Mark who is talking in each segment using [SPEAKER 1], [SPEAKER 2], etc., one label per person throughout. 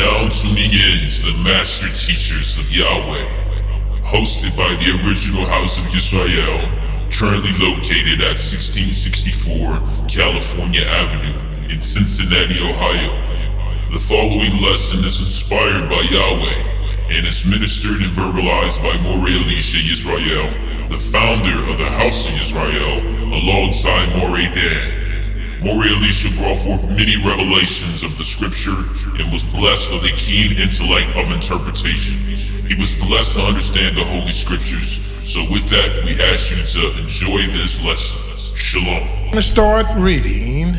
[SPEAKER 1] now tuning in to the Master Teachers of Yahweh, hosted by the original House of Yisrael, currently located at 1664 California Avenue in Cincinnati, Ohio. The following lesson is inspired by Yahweh and is ministered and verbalized by Moreh Elesha Yisrael, the founder of the House of Yisrael, alongside Moreh Dan. Moreh Elesha brought forth many revelations of the scripture and was blessed with a keen intellect of interpretation. He was blessed to understand the Holy Scriptures. So with that, we ask you to enjoy this lesson. Shalom.
[SPEAKER 2] I'm going to start reading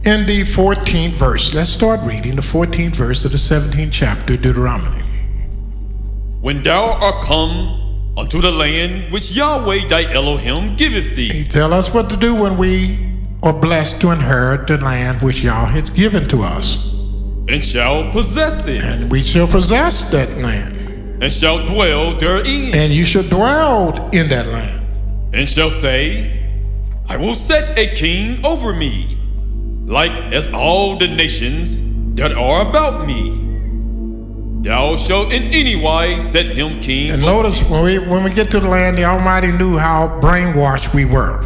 [SPEAKER 2] in the 14th verse. Let's start reading the 14th verse of the 17th chapter, Deuteronomy.
[SPEAKER 3] When thou art come unto the land which Yahweh thy Elohim giveth thee.
[SPEAKER 2] He tell us what to do when we are blessed to inherit the land which Yah has given to us.
[SPEAKER 3] And shall possess it.
[SPEAKER 2] And we shall possess that land.
[SPEAKER 3] And shall dwell therein.
[SPEAKER 2] And you shall dwell in that land.
[SPEAKER 3] And shall say, I will set a king over me, like as all the nations that are about me. Thou shalt in any wise set him king.
[SPEAKER 2] And notice when we get to the land, the Almighty knew how brainwashed we were.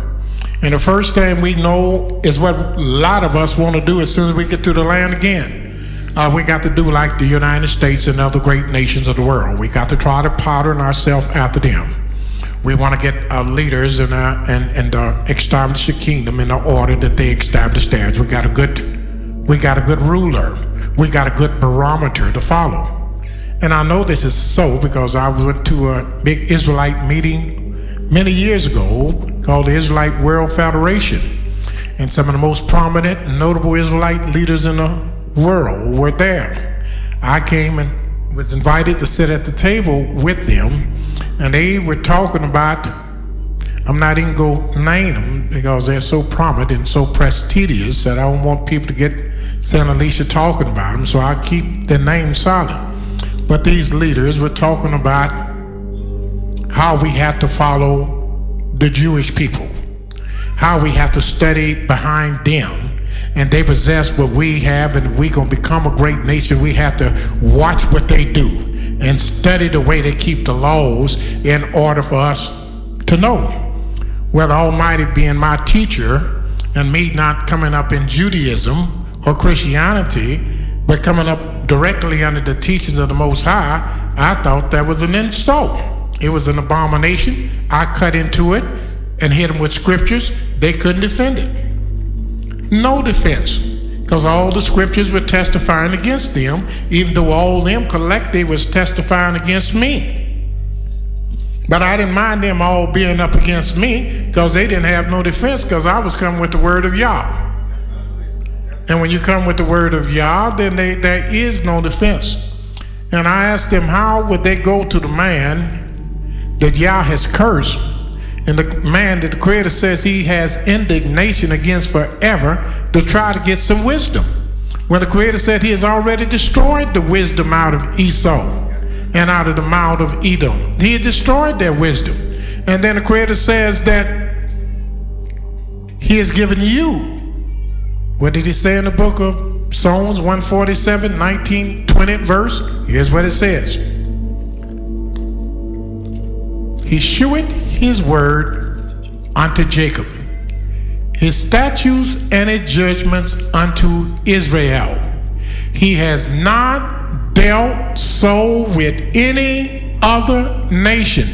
[SPEAKER 2] And the first thing we know is what a lot of us want to do as soon as we get to the land again. We got to do like the United States and other great nations of the world. We got to try to pattern ourselves after them. We want to get our leaders and establish the kingdom in the order that they established theirs. We got a good ruler. We got a good barometer to follow. And I know this is so because I went to a big Israelite meeting many years ago called the Israelite World Federation. And some of the most prominent and notable Israelite leaders in the world were there. I came and was invited to sit at the table with them, and they were talking about, I'm not even going to name them because they're so prominent and so prestigious that I don't want people to get Santa Alicia talking about them, so I keep their names silent. But these leaders were talking about how we have to follow the Jewish people, how we have to study behind them, and they possess what we have, and if we're going to become a great nation, we have to watch what they do and study the way they keep the laws in order for us to know. Well, the Almighty being my teacher and me not coming up in Judaism or Christianity, but coming up directly under the teachings of the Most High, I thought that was an insult. It was an abomination. I cut into it and hit them with scriptures. They couldn't defend it. No defense, because all the scriptures were testifying against them, even though all them collective was testifying against me. But I didn't mind them all being up against me because they didn't have no defense, because I was coming with the word of Yah. And when you come with the word of Yah, then there is no defense. And I asked them, how would they go to the man that Yah has cursed, and the man that the Creator says he has indignation against forever, to try to get some wisdom, when the Creator said he has already destroyed the wisdom out of Esau and out of the mouth of Edom? He had destroyed their wisdom. And then the Creator says that he has given you, what did he say in the book of Psalms 147, 19, 20 verse? Here's what it says. He sheweth his word unto Jacob, his statutes and his judgments unto Israel. He has not dealt so with any other nation.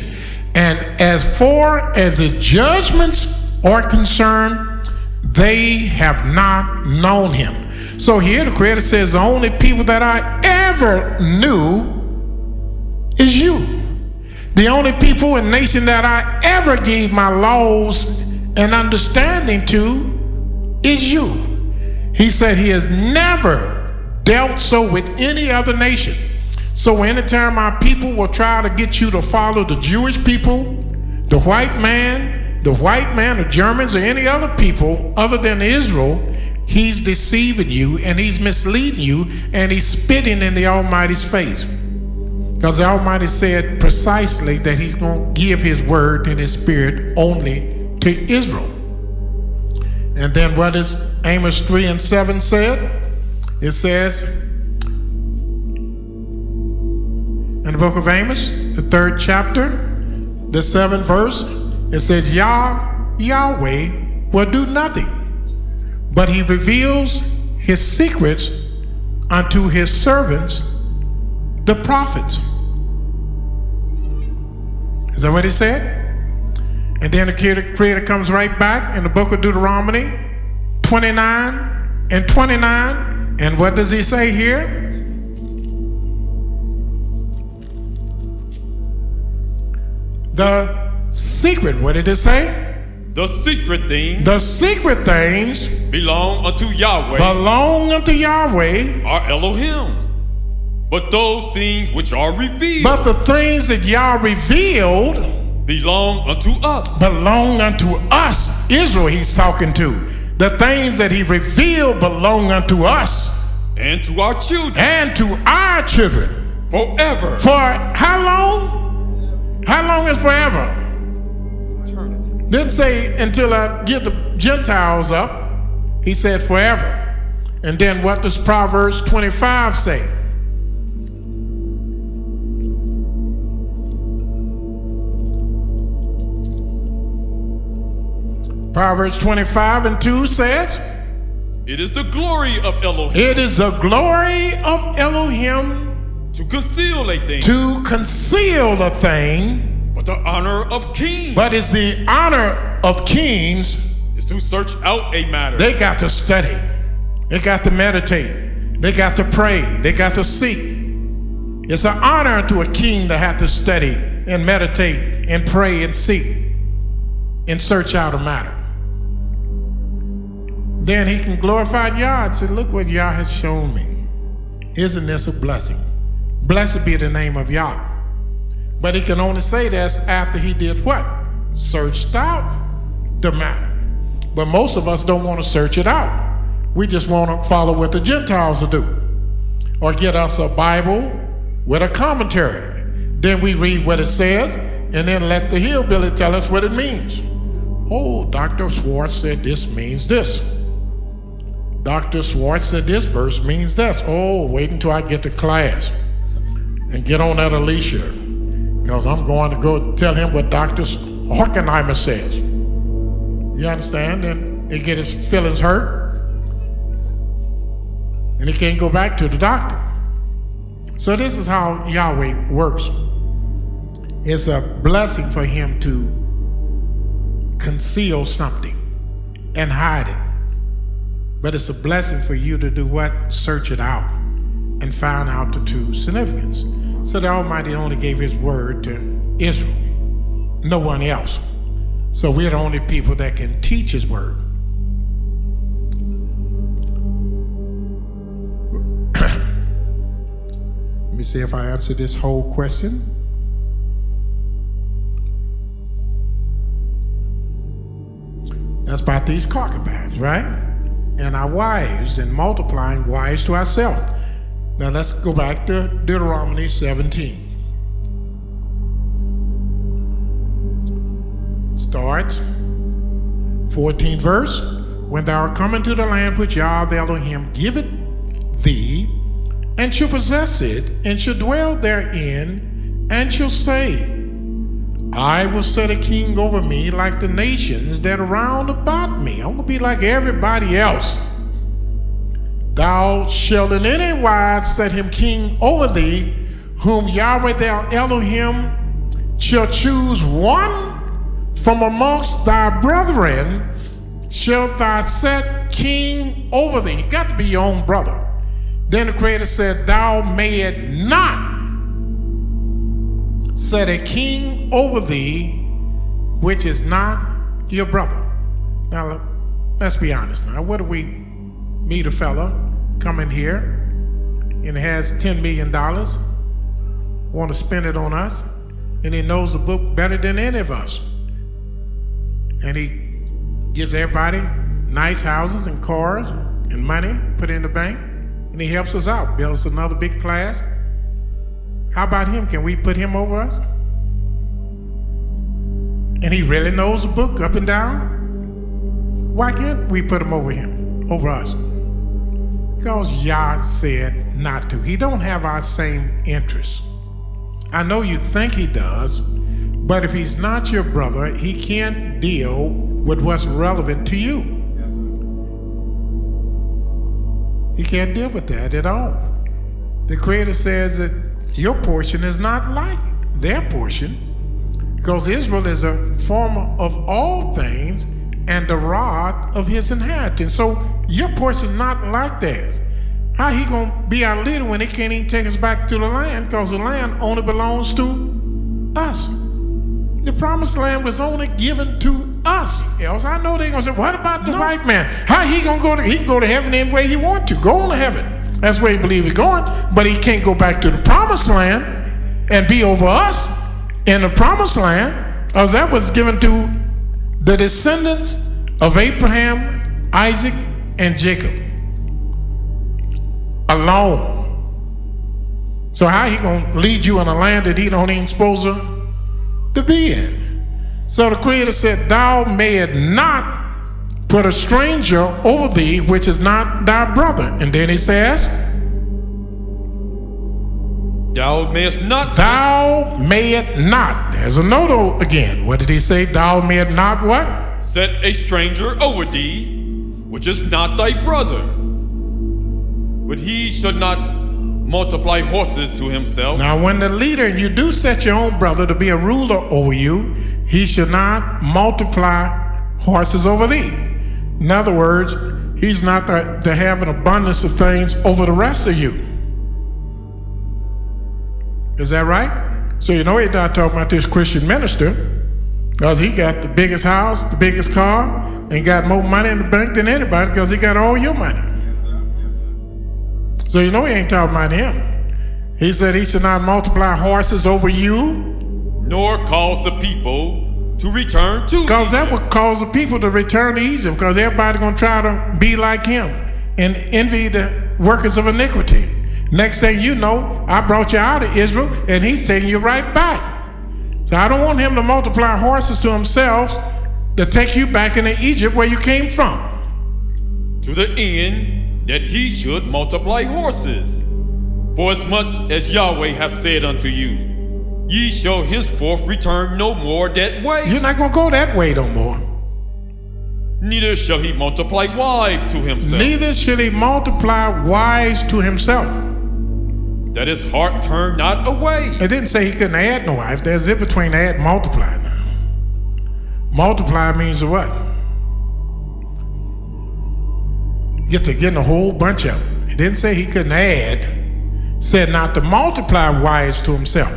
[SPEAKER 2] And as far as his judgments are concerned, they have not known him. So here the Creator says the only people that I ever knew is you. The only people and nation that I ever gave my laws and understanding to is you. He said he has never dealt so with any other nation. So anytime our people will try to get you to follow the Jewish people, the white man, the Germans, or any other people other than Israel, he's deceiving you and he's misleading you and he's spitting in the Almighty's face. Because the Almighty said precisely that he's going to give his word and his spirit only to Israel. And then what does Amos 3:7 said? It says, In the book of Amos, the 3rd chapter, the 7th verse, it says, Yahweh will do nothing, but he reveals his secrets unto his servants, the prophets. Is that what he said? And then the Creator comes right back in the book of Deuteronomy 29 and 29. And what does he say here? The secret, what did it say?
[SPEAKER 3] The secret things.
[SPEAKER 2] The secret things
[SPEAKER 3] belong unto Yahweh.
[SPEAKER 2] Belong unto Yahweh.
[SPEAKER 3] Are Elohim. But those things which are revealed.
[SPEAKER 2] But the things that Yah revealed
[SPEAKER 3] belong unto us.
[SPEAKER 2] Belong unto us. Israel he's talking to. The things that he revealed belong unto us.
[SPEAKER 3] And to our children.
[SPEAKER 2] And to our children.
[SPEAKER 3] Forever.
[SPEAKER 2] For how long? How long is forever?
[SPEAKER 3] Eternity.
[SPEAKER 2] Didn't say until I get the Gentiles up. He said forever. And then what does Proverbs 25 say? Proverbs 25 and 2 says,
[SPEAKER 3] it is the glory of Elohim.
[SPEAKER 2] It is the glory of Elohim
[SPEAKER 3] to conceal a thing.
[SPEAKER 2] To conceal a thing.
[SPEAKER 3] But the honor of kings.
[SPEAKER 2] But it's the honor of kings.
[SPEAKER 3] Is to search out a matter.
[SPEAKER 2] They got to study. They got to meditate. They got to pray. They got to seek. It's an honor to a king to have to study and meditate and pray and seek and search out a matter. Then he can glorify Yah and say, look what Yah has shown me. Isn't this a blessing? Blessed be the name of Yah. But he can only say this after he did what? Searched out the matter. But most of us don't want to search it out. We just want to follow what the Gentiles will do. Or get us a Bible with a commentary. Then we read what it says and then let the hillbilly tell us what it means. Oh, Dr. Schwartz said this means this. Dr. Schwartz said this verse means this. Oh, wait until I get to class and get on that Elisha, because I'm going to go tell him what Dr. Hockenheimer says. You understand? And he get his feelings hurt, and he can't go back to the doctor. So this is how Yahweh works. It's a blessing for him to conceal something and hide it. But it's a blessing for you to do what? Search it out and find out the true significance. So the Almighty only gave his word to Israel, no one else. So we're the only people that can teach his word. Let me see if I answer this whole question. That's about these concubines, right? And our wives, and multiplying wives to ourselves. Now let's go back to Deuteronomy 17. Starts 14th verse. When thou art come into the land which Yah the Elohim giveth thee, and shall possess it, and shall dwell therein, and shall say, I will set a king over me like the nations that are round about me. I'm going to be like everybody else. Thou shalt in any wise set him king over thee, whom Yahweh thy Elohim shall choose one from amongst thy brethren, shalt thou set king over thee. You got to be your own brother. Then the Creator said, thou mayest not set a king over thee which is not your brother. Now let's be honest now. What do we meet a fella come in here and has $10 million, want to spend it on us, and he knows the book better than any of us, and he gives everybody nice houses and cars and money put in the bank, and he helps us out, builds another big class. How about him? Can we put him over us? And he really knows the book up and down. Why can't we put him over us? Because Yah said not to. He don't have our same interests. I know you think he does, but if he's not your brother, he can't deal with what's relevant to you. He can't deal with that at all. The Creator says that your portion is not like their portion, because Israel is a former of all things and the rod of his inheritance. So your portion is not like theirs. How he gonna be our leader when he can't even take us back to the land, because the land only belongs to us? The promised land was only given to us. Else I know they're gonna say, what about the white man? How he gonna go to, he can go to heaven any way he wants to. Go on to heaven. That's where he believes he's going, but he can't go back to the promised land and be over us in the promised land, because that was given to the descendants of Abraham, Isaac, and Jacob alone. So how he gonna lead you in a land that he don't even supposed to be in? So the Creator said, thou mayest not put a stranger over thee, which is not thy brother. And then he says,
[SPEAKER 3] Thou mayest not.
[SPEAKER 2] Thou mayest not. There's a note again. What did he say? Thou mayest not what?
[SPEAKER 3] Set a stranger over thee, which is not thy brother. But he should not multiply horses to himself.
[SPEAKER 2] Now when the leader, and you do set your own brother to be a ruler over you, he should not multiply horses over thee. In other words, he's not to have an abundance of things over the rest of you. Is that right? So you know he's not talking about this Christian minister, because he got the biggest house, the biggest car, and got more money in the bank than anybody, because he got all your money. So you know he ain't talking about him. He said he should not multiply horses over you,
[SPEAKER 3] nor cause the people to return to
[SPEAKER 2] because that
[SPEAKER 3] Egypt.
[SPEAKER 2] would cause the people to return to Egypt, because everybody's going to try to be like him and envy the workers of iniquity. Next thing you know, I brought you out of Israel, and he's taking you right back. So I don't want him to multiply horses to himself to take you back into Egypt where you came from.
[SPEAKER 3] To the end that he should multiply horses. For as much as Yahweh hath said unto you, ye shall henceforth return no more that way.
[SPEAKER 2] You're not going to go that way no more.
[SPEAKER 3] Neither shall he multiply wives to himself.
[SPEAKER 2] Neither shall he multiply wives to himself.
[SPEAKER 3] That his heart turn not away.
[SPEAKER 2] It didn't say he couldn't add no wife. There's a difference between add and multiply now. Multiply means what? Getting a whole bunch of them. It didn't say he couldn't add. It said not to multiply wives to himself.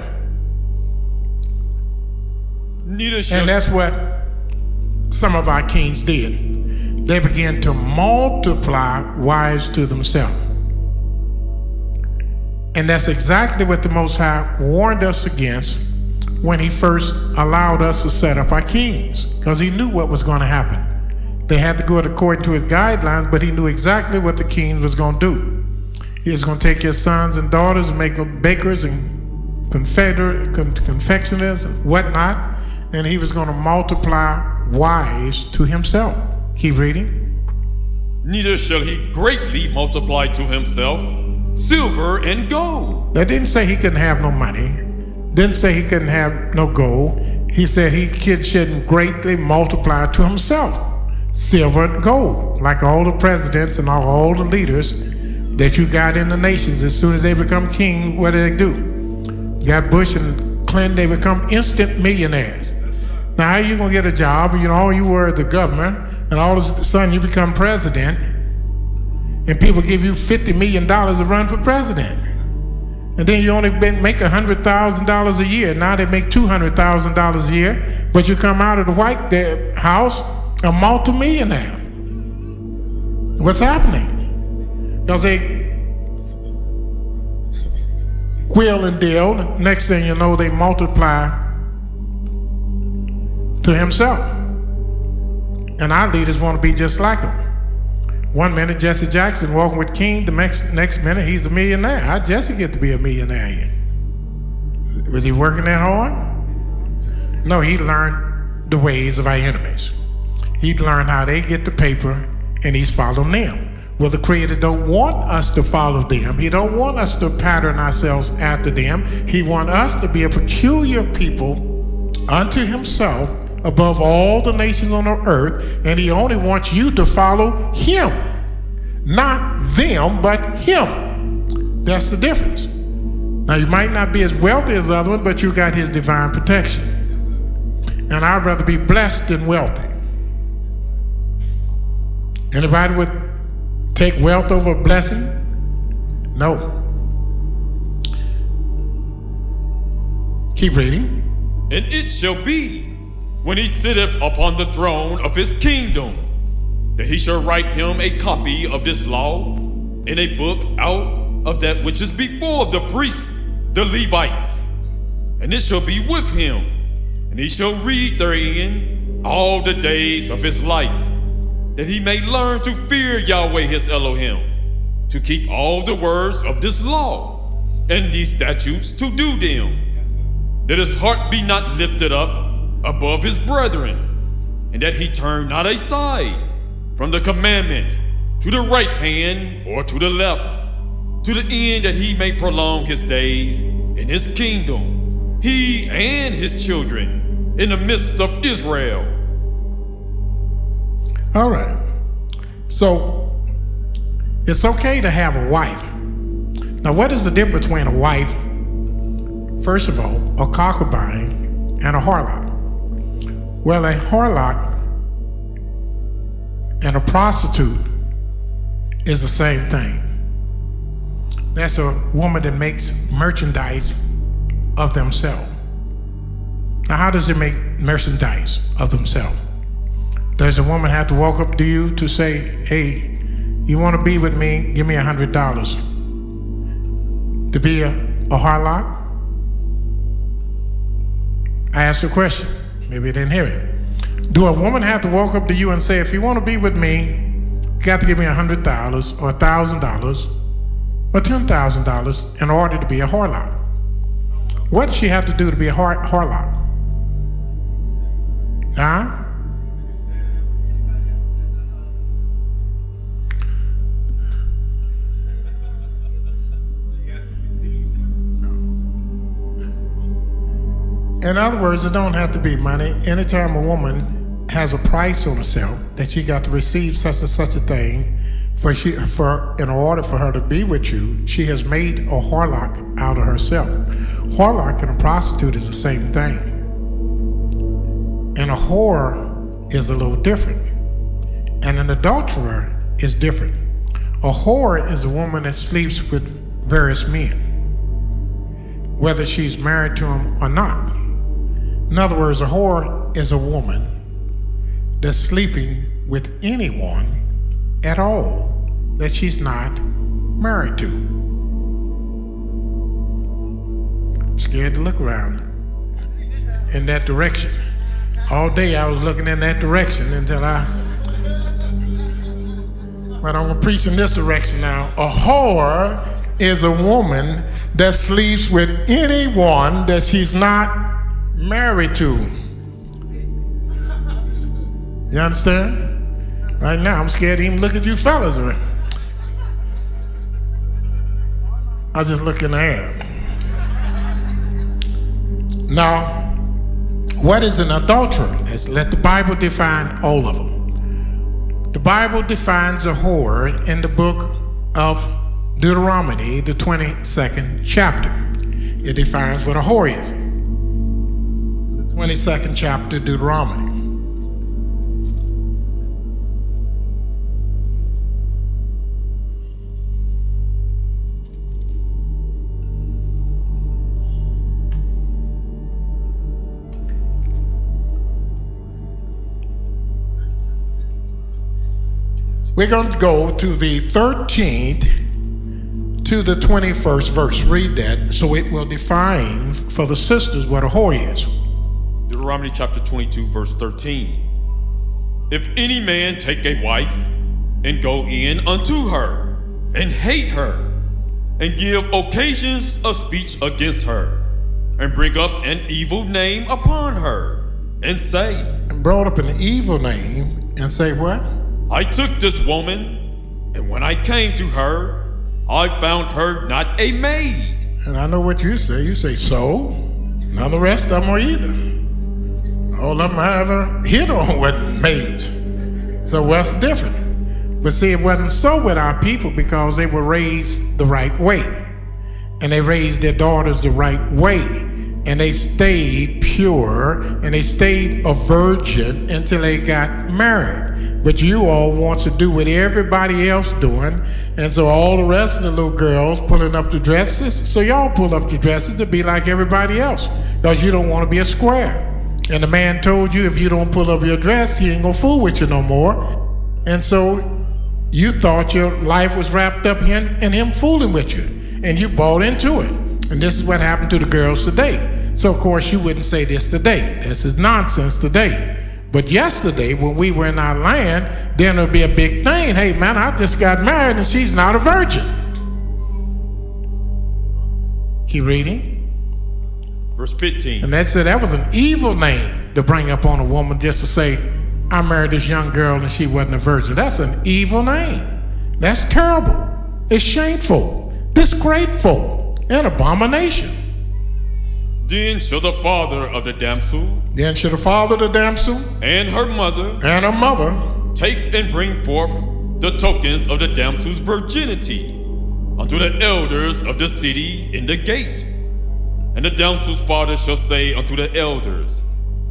[SPEAKER 3] Neither shall.
[SPEAKER 2] And that's what some of our kings did. They began to multiply wives to themselves. And that's exactly what the Most High warned us against when he first allowed us to set up our kings, because he knew what was going to happen. They had to go according to his guidelines, but he knew exactly what the king was going to do. He was going to take his sons and daughters and make them bakers and confectioners and whatnot, and he was going to multiply wives to himself. Keep reading.
[SPEAKER 3] Neither shall he greatly multiply to himself silver and gold.
[SPEAKER 2] That didn't say he couldn't have no money. Didn't say he couldn't have no gold. He said he shouldn't greatly multiply to himself silver and gold, like all the presidents and all the leaders that you got in the nations. As soon as they become king, what do? You got Bush and Clinton, they become instant millionaires. Now, how you gonna get a job? You know, you were the governor, and all of a sudden you become president, and people give you $50 million to run for president. And then you only make $100,000 a year. Now they make $200,000 a year, but you come out of the White House a multimillionaire. What's happening? Because they wheel and deal. Next thing you know, they multiply to himself. And our leaders want to be just like him. One minute, Jesse Jackson walking with King. The next minute, he's a millionaire. How'd Jesse get to be a millionaire here? Was he working that hard? No, he learned the ways of our enemies. He learned how they get the paper, and he's following them. Well, the Creator don't want us to follow them. He don't want us to pattern ourselves after them. He wants us to be a peculiar people unto himself above all the nations on the earth, and he only wants you to follow him. Not them, but him. That's the difference. Now, you might not be as wealthy as the other one, but you got his divine protection. And I'd rather be blessed than wealthy. Anybody would take wealth over a blessing? No. Keep reading.
[SPEAKER 3] And it shall be, when he sitteth upon the throne of his kingdom, that he shall write him a copy of this law in a book out of that which is before the priests, the Levites. And it shall be with him, and he shall read therein all the days of his life, that he may learn to fear Yahweh his Elohim, to keep all the words of this law and these statutes to do them, that his heart be not lifted up above his brethren, and that he turn not aside from the commandment to the right hand or to the left, to the end that he may prolong his days in his kingdom, he and his children in the midst of Israel.
[SPEAKER 2] All right. So it's okay to have a wife. Now, what is the difference between a wife, first of all, a concubine, and a harlot? Well, a harlot and a prostitute is the same thing. That's a woman that makes merchandise of themselves. Now, how does it make merchandise of themselves? Does a woman have to walk up to you to say, hey, you want to be with me? Give me $100. To be a harlot? I asked a question. Maybe you didn't hear it. Do a woman have to walk up to you and say, if you want to be with me, you got to give me $100 or $1,000 or $10,000 in order to be a harlot? What does she have to do to be a harlot? Huh? In other words, it don't have to be money. Anytime a woman has a price on herself that she got to receive such and such a thing, in order for her to be with you, she has made a harlot out of herself. Harlot and a prostitute is the same thing. And a whore is a little different. And an adulterer is different. A whore is a woman that sleeps with various men, whether she's married to them or not. In other words, a whore is a woman that's sleeping with anyone at all that she's not married to. I'm scared to look around in that direction. All day I was looking in that direction until but I'm gonna preach in this direction now. A whore is a woman that sleeps with anyone that she's not married to. You understand? Right now, I'm scared to even look at you fellas. I just look in the air. Now, what is an adulterer? Let's let the Bible define all of them. The Bible defines a whore in the book of Deuteronomy, the 22nd chapter. It defines what a whore is. 22nd chapter, Deuteronomy. We're going to go to the 13th to the 21st verse. Read that so it will define for the sisters what a whore is.
[SPEAKER 3] Deuteronomy chapter 22, verse 13. If any man take a wife and go in unto her and hate her and give occasions of speech against her and bring up an evil name upon her and say,
[SPEAKER 2] and brought up an evil name and say what?
[SPEAKER 3] I took this woman And when I came to her, I found her not a maid.
[SPEAKER 2] And I know what you say. You say, so? None of the rest of them are either. All of them I ever hit on wasn't maids. So what's the difference? But see, it wasn't so with our people because they were raised the right way. And they raised their daughters the right way. And they stayed pure and they stayed a virgin until they got married. But you all want to do what everybody else doing. And so all the rest of the little girls pulling up the dresses. So y'all pull up the dresses to be like everybody else because you don't want to be a square. And the man told you if you don't pull up your dress, he ain't gonna fool with you no more. And so you thought your life was wrapped up in him fooling with you. And you bought into it. And this is what happened to the girls today. So of course you wouldn't say this today. This is nonsense today. But yesterday when we were in our land, then it'll be a big thing. Hey man, I just got married and she's not a virgin. Keep reading.
[SPEAKER 3] Verse 15.
[SPEAKER 2] And that was an evil name to bring up on a woman just to say, I married this young girl and she wasn't a virgin. That's an evil name. That's terrible. It's shameful, disgraceful, and abomination.
[SPEAKER 3] Then shall the father of the damsel and her mother take and bring forth the tokens of the damsel's virginity unto the elders of the city in the gate. And the damsel's father shall say unto the elders,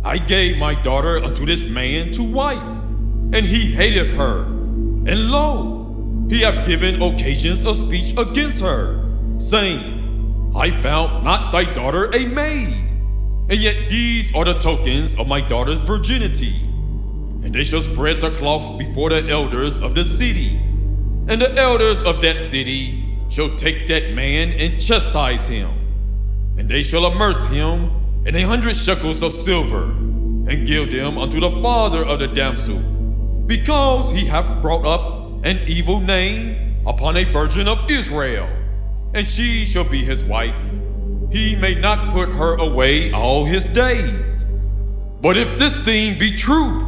[SPEAKER 3] I gave my daughter unto this man to wife, and he hateth her. And lo, he hath given occasions of speech against her, saying, I found not thy daughter a maid. And yet these are the tokens of my daughter's virginity. And they shall spread the cloth before the elders of the city. And the elders of that city shall take that man and chastise him. And they shall immerse him in 100 shekels of silver, and give them unto the father of the damsel, because he hath brought up an evil name upon a virgin of Israel, and she shall be his wife. He may not put her away all his days. But if this thing be true,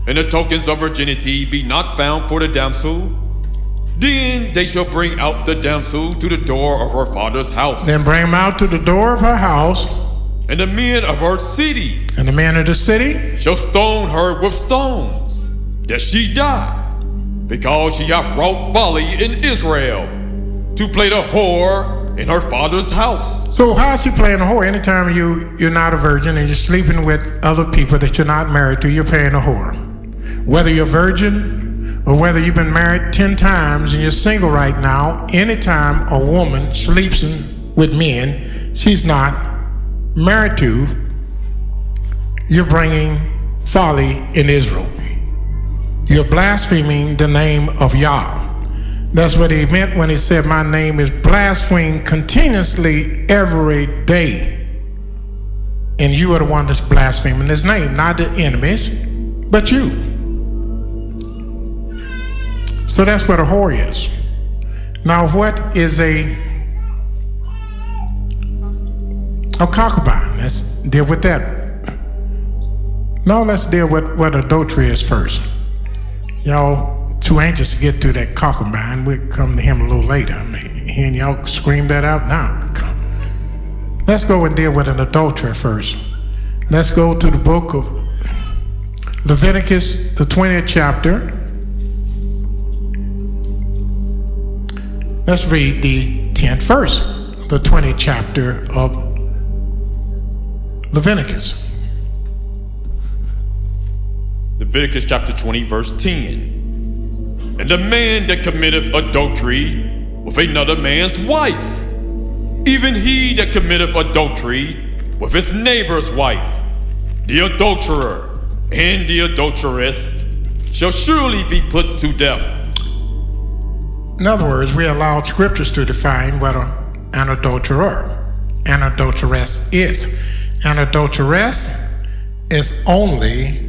[SPEAKER 3] and the tokens of virginity be not found for the damsel, then they shall bring out the damsel to the door of her father's house.
[SPEAKER 2] Then bring him out to the door of her house.
[SPEAKER 3] And the men of her city,
[SPEAKER 2] and the men of the city
[SPEAKER 3] shall stone her with stones, that she die, because she hath wrought folly in Israel, to play the whore in her father's house.
[SPEAKER 2] So how's she playing a whore? Anytime you're not a virgin and you're sleeping with other people that you're not married to, you're playing a whore. Whether you're a virgin or whether you've been married 10 times and you're single right now, anytime a woman sleeps with men she's not married to, you're bringing folly in Israel. You're blaspheming the name of Yah. That's what he meant when he said, my name is blasphemed continuously every day. And you are the one that's blaspheming his name, not the enemies, but you. So that's what a whore is. Now what is a concubine? Let's deal with that. Now let's deal with what adultery is first. Y'all too anxious to get to that concubine. We'll come to him a little later. I mean, hearing y'all scream that out now. Let's go and deal with an adulterer first. Let's go to the book of Leviticus, the 20th chapter. Let's read the 10th verse, the 20th chapter of Leviticus.
[SPEAKER 3] Leviticus chapter 20, verse 10. And the man that committeth adultery with another man's wife, even he that committeth adultery with his neighbor's wife, the adulterer and the adulteress shall surely be put to death.
[SPEAKER 2] In other words, we allowed scriptures to define what an adulterer, an adulteress is. An adulteress is only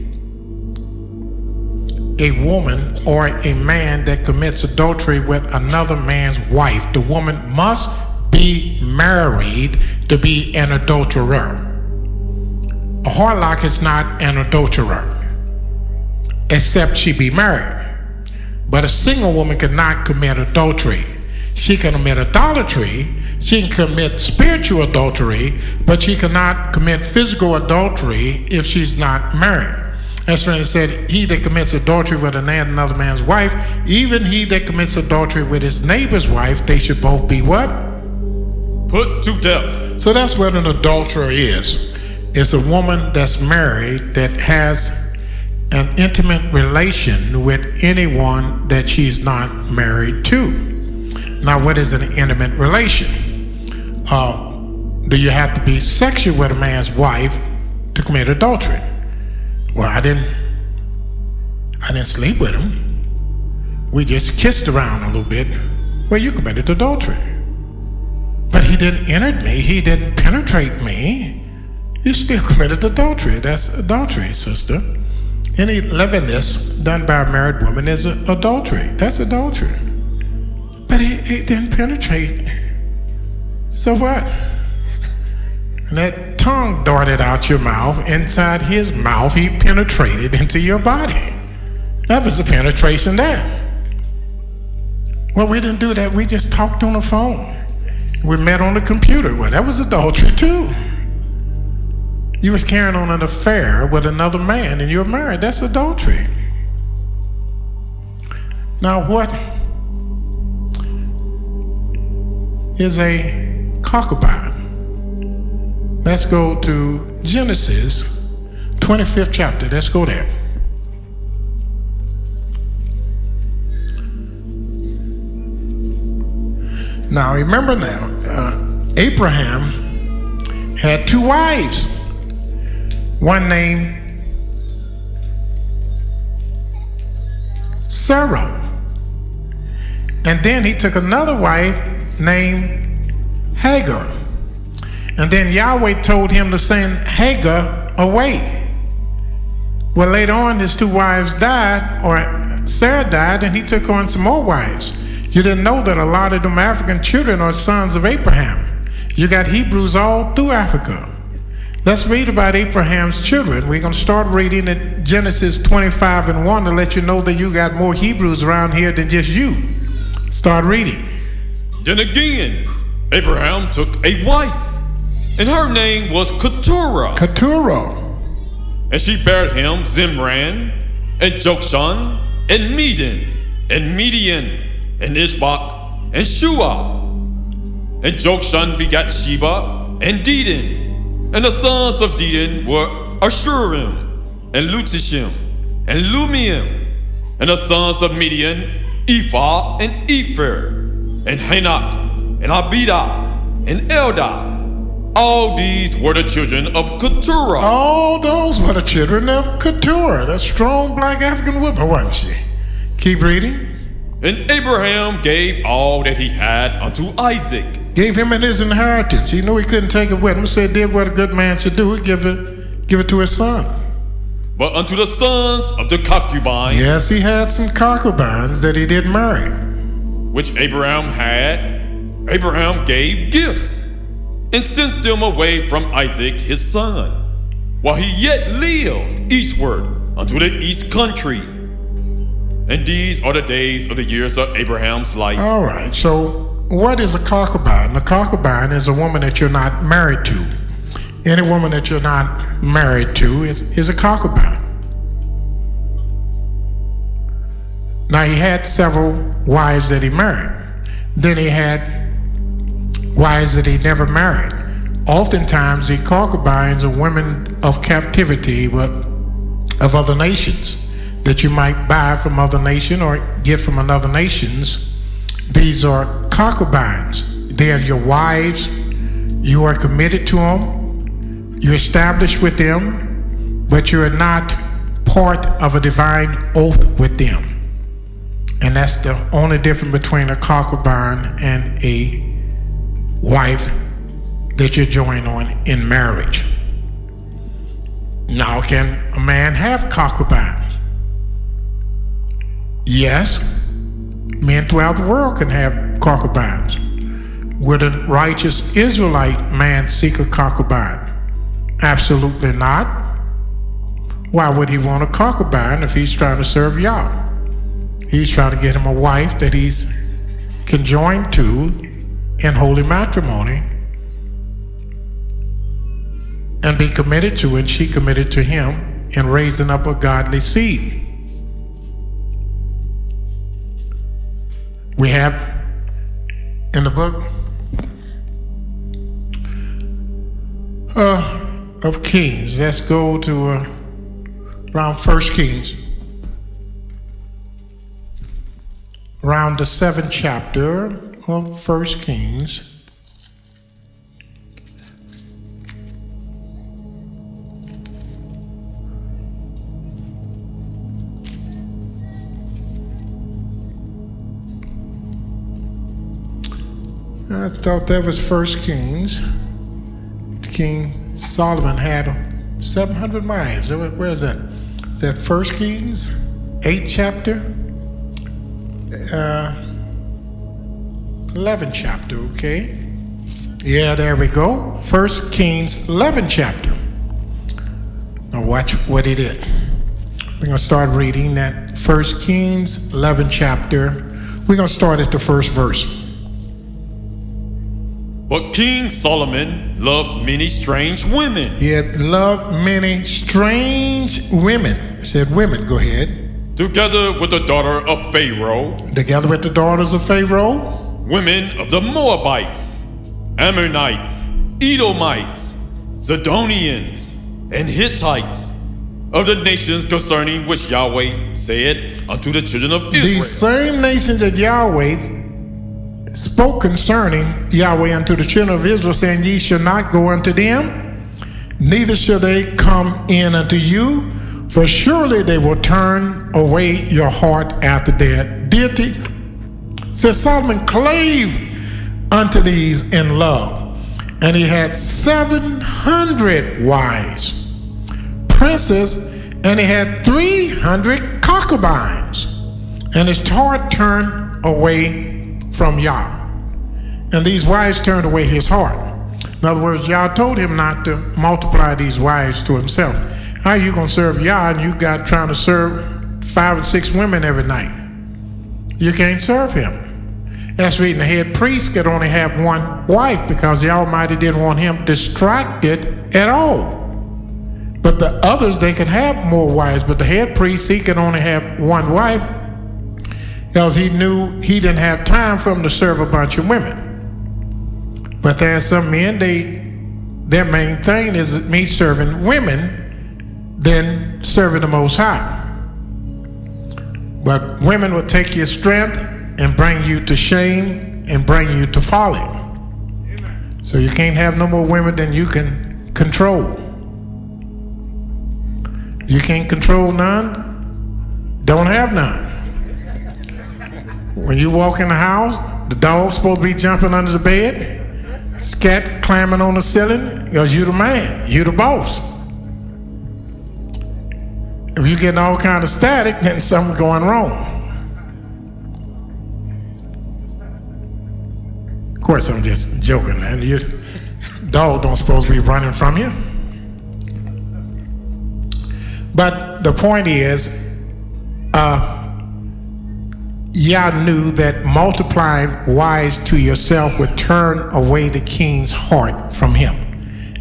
[SPEAKER 2] a woman or a man that commits adultery with another man's wife. The woman must be married to be an adulterer. A harlot is not an adulterer, except she be married. But a single woman cannot commit adultery. She can commit idolatry, she can commit spiritual adultery, but she cannot commit physical adultery if she's not married. That's when it said, he that commits adultery with another man's wife, even he that commits adultery with his neighbor's wife, they should both be what?
[SPEAKER 3] Put to death.
[SPEAKER 2] So that's what an adulterer is. It's a woman that's married that has an intimate relation with anyone that she's not married to. Now, what is an intimate relation? Do you have to be sexual with a man's wife to commit adultery? Well, I didn't sleep with him. We just kissed around a little bit. Well, you committed adultery. But he didn't enter me. He didn't penetrate me. You still committed adultery. That's adultery, sister. Any lewdness done by a married woman is adultery. That's adultery. But he didn't penetrate. So what? And that tongue darted out your mouth. Inside his mouth, he penetrated into your body. That was the penetration there. Well, we didn't do that. We just talked on the phone. We met on the computer. Well, that was adultery too. You was carrying on an affair with another man and you're married. That's adultery. Now, what is a concubine? Let's go to Genesis 25th chapter. Let's go there. Now, remember now, Abraham had two wives. One named Sarah. And then he took another wife named Hagar. And then Yahweh told him to send Hagar away. Well, later on, his two wives died, or Sarah died, and he took on some more wives. You didn't know that a lot of them African children are sons of Abraham. You got Hebrews all through Africa. Let's read about Abraham's children. We're going to start reading at Genesis 25:1 to let you know that you got more Hebrews around here than just you. Start reading.
[SPEAKER 3] Then again, Abraham took a wife, and her name was Keturah.
[SPEAKER 2] Keturah.
[SPEAKER 3] And she bare him Zimran, and Jokshan, and Medan, and Median, and Ishbak, and Shua. And Jokshan begat Sheba, and Dedan. And the sons of Dedan were Ashurim, and Lutishim, and Lumiim. And the sons of Midian, Ephah, and Epher, and Hanok, and Abidah, and Eldah. All these were the children of Keturah.
[SPEAKER 2] All those were the children of Keturah. That strong black African woman, wasn't she? Keep reading.
[SPEAKER 3] And Abraham gave all that he had unto Isaac.
[SPEAKER 2] Gave him in his inheritance. He knew he couldn't take it with him. Said, did what a good man should do. He give it to his son.
[SPEAKER 3] But unto the sons of the concubine,
[SPEAKER 2] yes, he had some concubines that he didn't marry,
[SPEAKER 3] which Abraham had, Abraham gave gifts, and sent them away from Isaac his son, while he yet lived eastward unto the east country. And these are the days of the years of Abraham's life.
[SPEAKER 2] All right, so what is a concubine? A concubine is a woman that you're not married to. Any woman that you're not married to is a concubine. Now, he had several wives that he married. Then he had wives that he never married. Oftentimes, the concubines are women of captivity, but of other nations, that you might buy from other nation or get from another nations. These are concubines. They are your wives. You are committed to them. You're established with them, but you are not part of a divine oath with them. And that's the only difference between a concubine and a wife that you're joined on in marriage. Now, can a man have concubines? Yes, men throughout the world can have concubines. Would a righteous Israelite man seek a concubine? Absolutely not. Why would he want a concubine if he's trying to serve Yah? He's trying to get him a wife that he's conjoined to in holy matrimony and be committed to, and she committed to him in raising up a godly seed. We have in the book of Kings, let's go to around 1 Kings, around the 7th chapter of 1 Kings. I thought that was 1 Kings. King Solomon had 700 wives. Where is that? Is that 1 Kings, 8th chapter? 11th chapter, okay. Yeah, there we go. 1 Kings, 11th chapter. Now watch what he did. We're going to start reading that 1 Kings, 11th chapter. We're going to start at the first verse.
[SPEAKER 3] But King Solomon loved many strange women.
[SPEAKER 2] He had loved many strange women. I said women, go ahead.
[SPEAKER 3] Together with the daughter of Pharaoh.
[SPEAKER 2] Together with the daughters of Pharaoh.
[SPEAKER 3] Women of the Moabites, Ammonites, Edomites, Zidonians, and Hittites, of the nations concerning which Yahweh said unto the children of Israel.
[SPEAKER 2] These same nations that Yahweh spoke concerning Yahweh unto the children of Israel, saying, ye shall not go unto them, neither shall they come in unto you, for surely they will turn away your heart after their deity. So Solomon clave unto these in love, and he had 700 wives, princes, and he had 300 concubines, and his heart turned away from Yah. And these wives turned away his heart. In other words, Yah told him not to multiply these wives to himself. How are you going to serve Yah and you got trying to serve 5 or 6 women every night? You can't serve him. That's reading the head priest could only have 1 wife because the Almighty didn't want him distracted at all. But the others, they could have more wives, but the head priest, he could only have 1 wife because he knew he didn't have time for him to serve a bunch of women. But there's some men, their main thing is me serving women than serving the Most High. But women will take your strength and bring you to shame and bring you to folly. Amen. So you can't have no more women than you can control. You can't control none, don't have none. When you walk in the house, the dog's supposed to be jumping under the bed, scat climbing on the ceiling, because you the man, you the boss. If you're getting all kind of static, then something's going wrong. Of course, I'm just joking, man. Your dog don't supposed to be running from you. But the point is, Yah knew that multiplying wives to yourself would turn away the king's heart from him.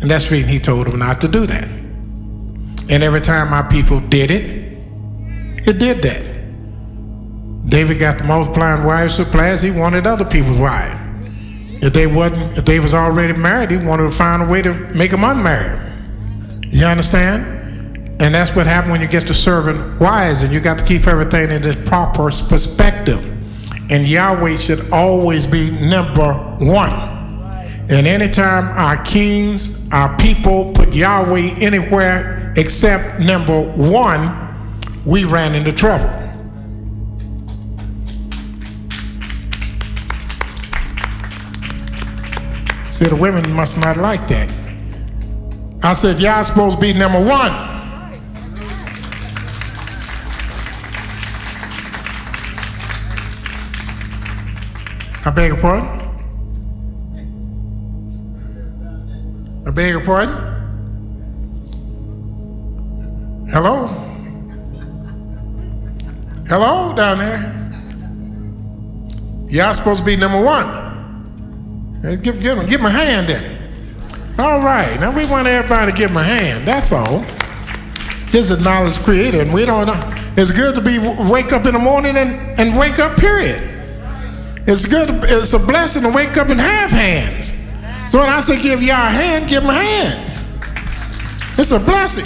[SPEAKER 2] And that's the reason he told him not to do that. And every time my people did it, it did that. David got the multiplying wives supplies, he wanted other people's wives. If they was already married, he wanted to find a way to make them unmarried. You understand? And that's what happened when you get to serving wives, and you got to keep everything in its proper perspective. And Yahweh should always be number 1. And anytime our kings, our people put Yahweh anywhere except number 1, we ran into trouble. See, the women must not like that. I said, Yah's supposed to be number 1. I beg your pardon? I beg your pardon? Hello? Hello down there. Y'all supposed to be number one. Give him a hand then. All right, now we want everybody to give him a hand, that's all. Just acknowledge the Creator, and we don't know. It's good to wake up in the morning and wake up, period. It's good, it's a blessing to wake up and have hands. So when I say give y'all a hand, give them a hand. It's a blessing.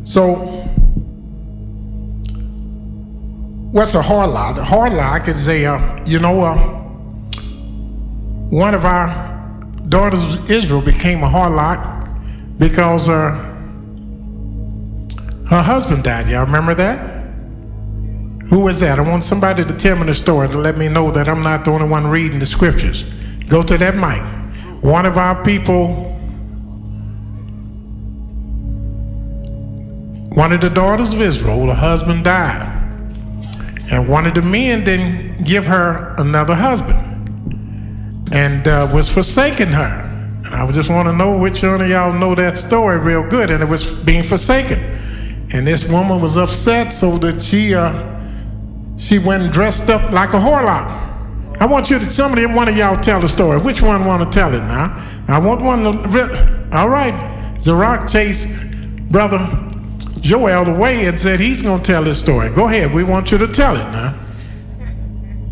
[SPEAKER 2] So, what's a harlot? A harlot is one of our daughters of Israel became a harlot because her husband died. Y'all remember that? Who was that? I want somebody to tell me the story to let me know that I'm not the only one reading the scriptures. Go to that mic. One of our people, one of the daughters of Israel, the husband died. And one of the men didn't give her another husband and was forsaking her. And I just want to know which one of y'all know that story real good. And it was being forsaken. And this woman was upset so that she went and dressed up like a harlot. I want you to, one of y'all tell the story. Which one want to tell it now? I want one to, all right. Zarok chased Brother Joel away and said he's going to tell this story. Go ahead, we want you to tell it now.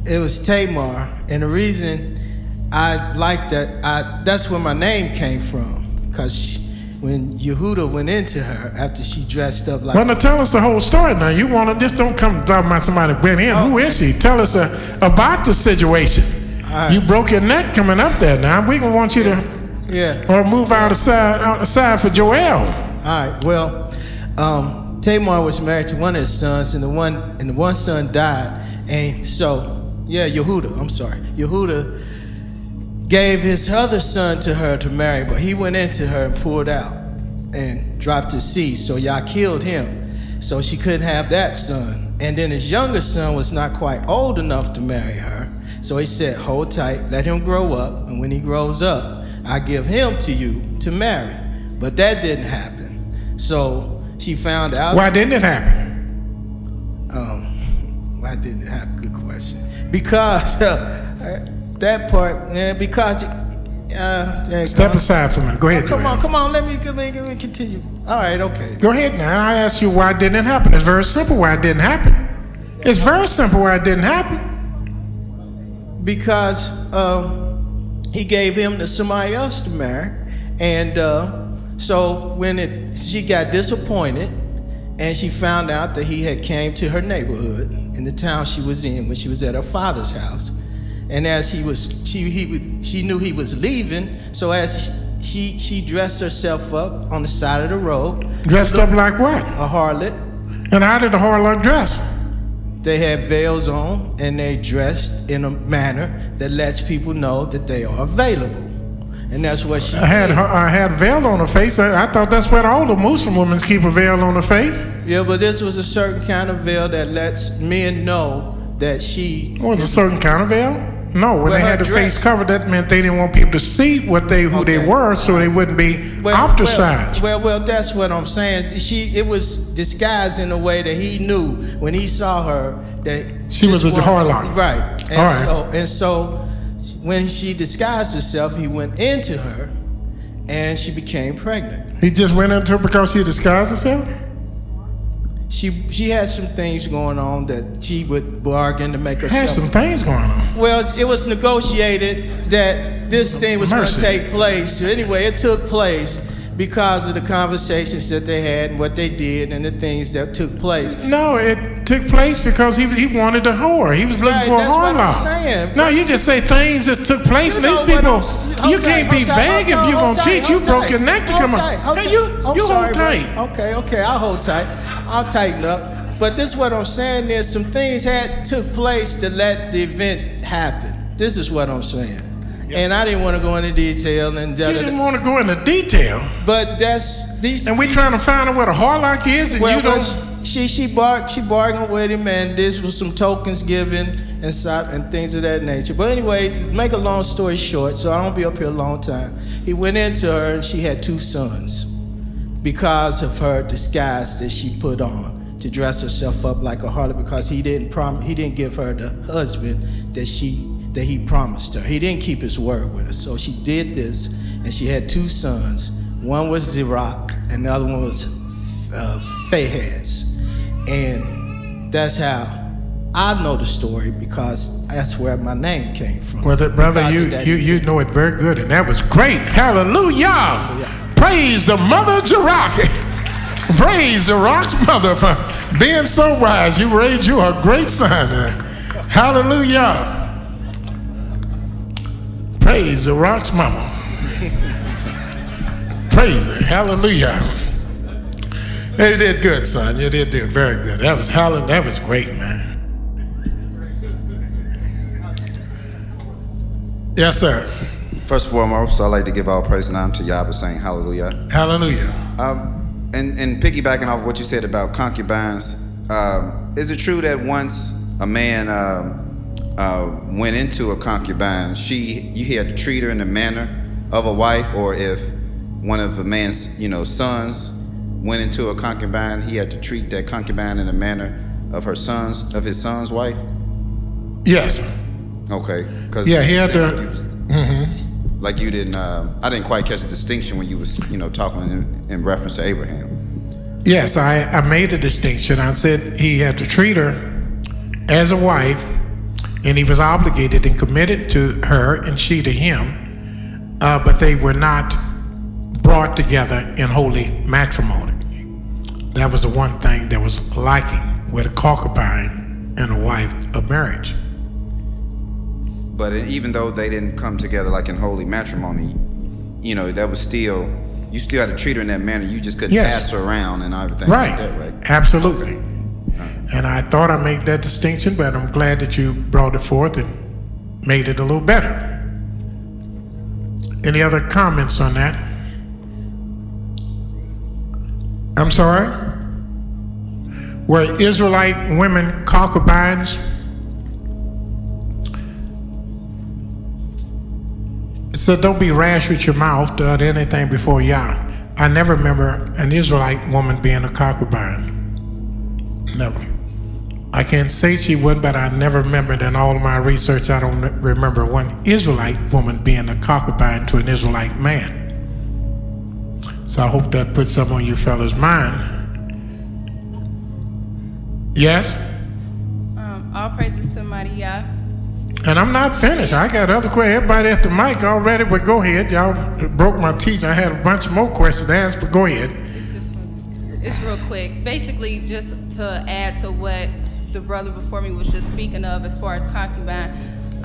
[SPEAKER 4] It was Tamar, and the reason I like that's where my name came from, because when Yehuda went into her after she dressed up like...
[SPEAKER 2] Well, now tell us the whole story now. You want to, just don't come talking about somebody went in. Okay. Who is she? Tell us about the situation. Right. You broke your neck coming up there now. We going to want you to or move out aside for Joel.
[SPEAKER 4] All right, well... Tamar was married to one of his sons, and the one son died, and so Yehuda gave his other son to her to marry, but he went into her and pulled out and dropped his seed. So Yah killed him, so she couldn't have that son. And then his younger son was not quite old enough to marry her, so he said, "Hold tight, let him grow up, and when he grows up, I give him to you to marry." But that didn't happen. So she found out.
[SPEAKER 2] Why didn't it happen?
[SPEAKER 4] Why didn't it happen? Good question. Because that part, because.
[SPEAKER 2] Step aside for a minute. Go ahead.
[SPEAKER 4] Come on. Let me continue. All right, okay.
[SPEAKER 2] Go ahead now. I asked you why didn't it happen. It's very simple why it didn't happen. It's very simple why it didn't happen.
[SPEAKER 4] Because he gave him to somebody else to marry, and. So when she got disappointed, and she found out that he had came to her neighborhood in the town she was in when she was at her father's house, and as she knew he was leaving, so as she dressed herself up on the side of the road.
[SPEAKER 2] Dressed up like what?
[SPEAKER 4] A harlot.
[SPEAKER 2] And how did the harlot dress?
[SPEAKER 4] They had veils on, and they dressed in a manner that lets people know that they are available. And that's what she had
[SPEAKER 2] a veil on her face. I thought that's what all the Muslim women keep a veil on her face.
[SPEAKER 4] Yeah, but this was a certain kind of veil that lets men know that she...
[SPEAKER 2] Was a certain kind of veil? No, when they had the face covered, that meant they didn't want people to see who they were, so they wouldn't be ostracized.
[SPEAKER 4] Well, that's what I'm saying. It was disguised in a way that he knew when he saw her that
[SPEAKER 2] she was a harlot.
[SPEAKER 4] Right. And so when she disguised herself, he went into her, and she became pregnant.
[SPEAKER 2] He just went into her because she disguised herself?
[SPEAKER 4] She had some things going on that she would bargain to make herself...
[SPEAKER 2] Had some things going on?
[SPEAKER 4] Well, it was negotiated that this thing was going to take place. So anyway, it took place because of the conversations that they had and what they did and the things that took place.
[SPEAKER 2] No, it took place because he wanted a whore. He was looking for a harlot.
[SPEAKER 4] That's what I'm saying.
[SPEAKER 2] No, you just say things just took place, and these people, you can't be vague if you're going to teach. You broke your neck to come on. Hey, you hold tight.
[SPEAKER 4] Okay, I'll hold tight. I'll tighten up. But this is what I'm saying is some things took place to let the event happen. This is what I'm saying. And I didn't want to go into detail. You
[SPEAKER 2] didn't want to go into detail?
[SPEAKER 4] But that's these...
[SPEAKER 2] And we're trying to find out what a harlot is, and you don't...
[SPEAKER 4] she bargained with him, and this was some tokens given and things of that nature. But anyway, to make a long story short, so I don't be up here a long time, he went into her and she had 2 sons because of her disguise that she put on to dress herself up like a harlot, because he didn't give her the husband that he promised her. He didn't keep his word with her. So she did this, and she had 2 sons. One was Zerach, and the other one was Phahez. And that's how I know the story, because that's where my name came from.
[SPEAKER 2] Well, brother, you know it very good, and that was great. Hallelujah! Praise the mother of Zerach. Praise Zerach's mother for being so wise. You raised you a great son. Hallelujah! Praise Zerach's mama. Praise it. Hallelujah. You did good, son. You did very good. That was great, man. Yes, sir.
[SPEAKER 5] First and foremost, I'd like to give all praise and honor to Yah by saying hallelujah.
[SPEAKER 2] Hallelujah.
[SPEAKER 5] And piggybacking off what you said about concubines, is it true that once a man went into a concubine, he had to treat her in the manner of a wife, or if one of a man's sons went into a concubine, he had to treat that concubine in the manner of his son's wife?
[SPEAKER 2] Yes.
[SPEAKER 5] Okay.
[SPEAKER 2] Yeah, he had to.
[SPEAKER 5] Like you didn't, I didn't quite catch the distinction when you was, talking in reference to Abraham.
[SPEAKER 2] Yes, I made a distinction. I said he had to treat her as a wife, and he was obligated and committed to her, and she to him, but they were not brought together in holy matrimony. That was the one thing that was lacking with a concubine and a wife of marriage.
[SPEAKER 5] But even though they didn't come together like in holy matrimony, that was still, you still had to treat her in that manner. You just couldn't pass her around and everything
[SPEAKER 2] right.
[SPEAKER 5] like that, right?
[SPEAKER 2] Absolutely. And I thought I made that distinction, but I'm glad that you brought it forth and made it a little better. Any other comments on that? I'm sorry? Were Israelite women concubines? So don't be rash with your mouth to utter anything before Yah. I never remember an Israelite woman being a concubine. Never. I can't say she would, but I never remembered in all of my research, I don't remember one Israelite woman being a concubine to an Israelite man. So I hope that puts some on you fellas' mind. Yes?
[SPEAKER 6] All praises to Mighty Yah.
[SPEAKER 2] And I'm not finished. I got other questions. Everybody at the mic already, but go ahead. Y'all broke my teeth. I had a bunch more questions to ask, but go ahead.
[SPEAKER 6] It's real quick. Basically, just to add to what the brother before me was just speaking of as far as concubine,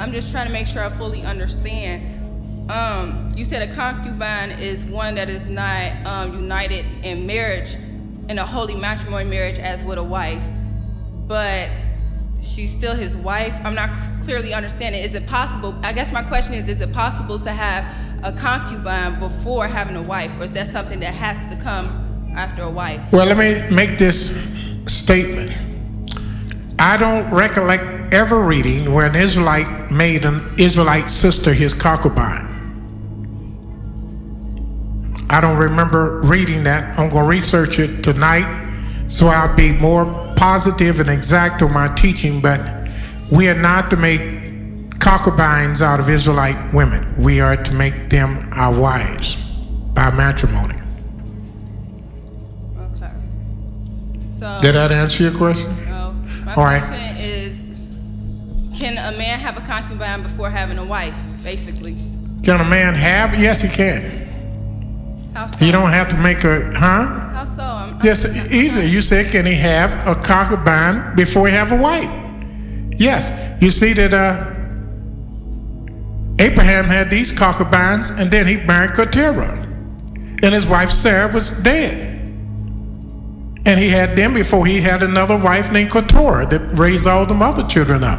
[SPEAKER 6] I'm just trying to make sure I fully understand. You said a concubine is one that is not united in marriage, in a holy matrimony marriage as with a wife, but she's still his wife. I'm not clearly understanding. Is it possible? I guess my question is it possible to have a concubine before having a wife, or is that something that has to come after a wife?
[SPEAKER 2] Well, let me make this statement. I don't recollect ever reading where an Israelite made an Israelite sister his concubine. I don't remember reading that. I'm going to research it tonight so I'll be more positive and exact on my teaching, but we are not to make concubines out of Israelite women. We are to make them our wives by matrimony.
[SPEAKER 6] Okay. So
[SPEAKER 2] Did that answer your question?
[SPEAKER 6] No. My
[SPEAKER 2] All right.
[SPEAKER 6] question is, can a man have a concubine before having a wife, basically?
[SPEAKER 2] Can a man have? Yes, he can.
[SPEAKER 6] How so?
[SPEAKER 2] He don't have to make a,
[SPEAKER 6] How so?
[SPEAKER 2] Just easy. You said, can he have a concubine before he have a wife? Yes. You see that Abraham had these concubines, and then he married Keturah, and his wife Sarah was dead, and he had them before he had another wife named Keturah that raised all the other children up.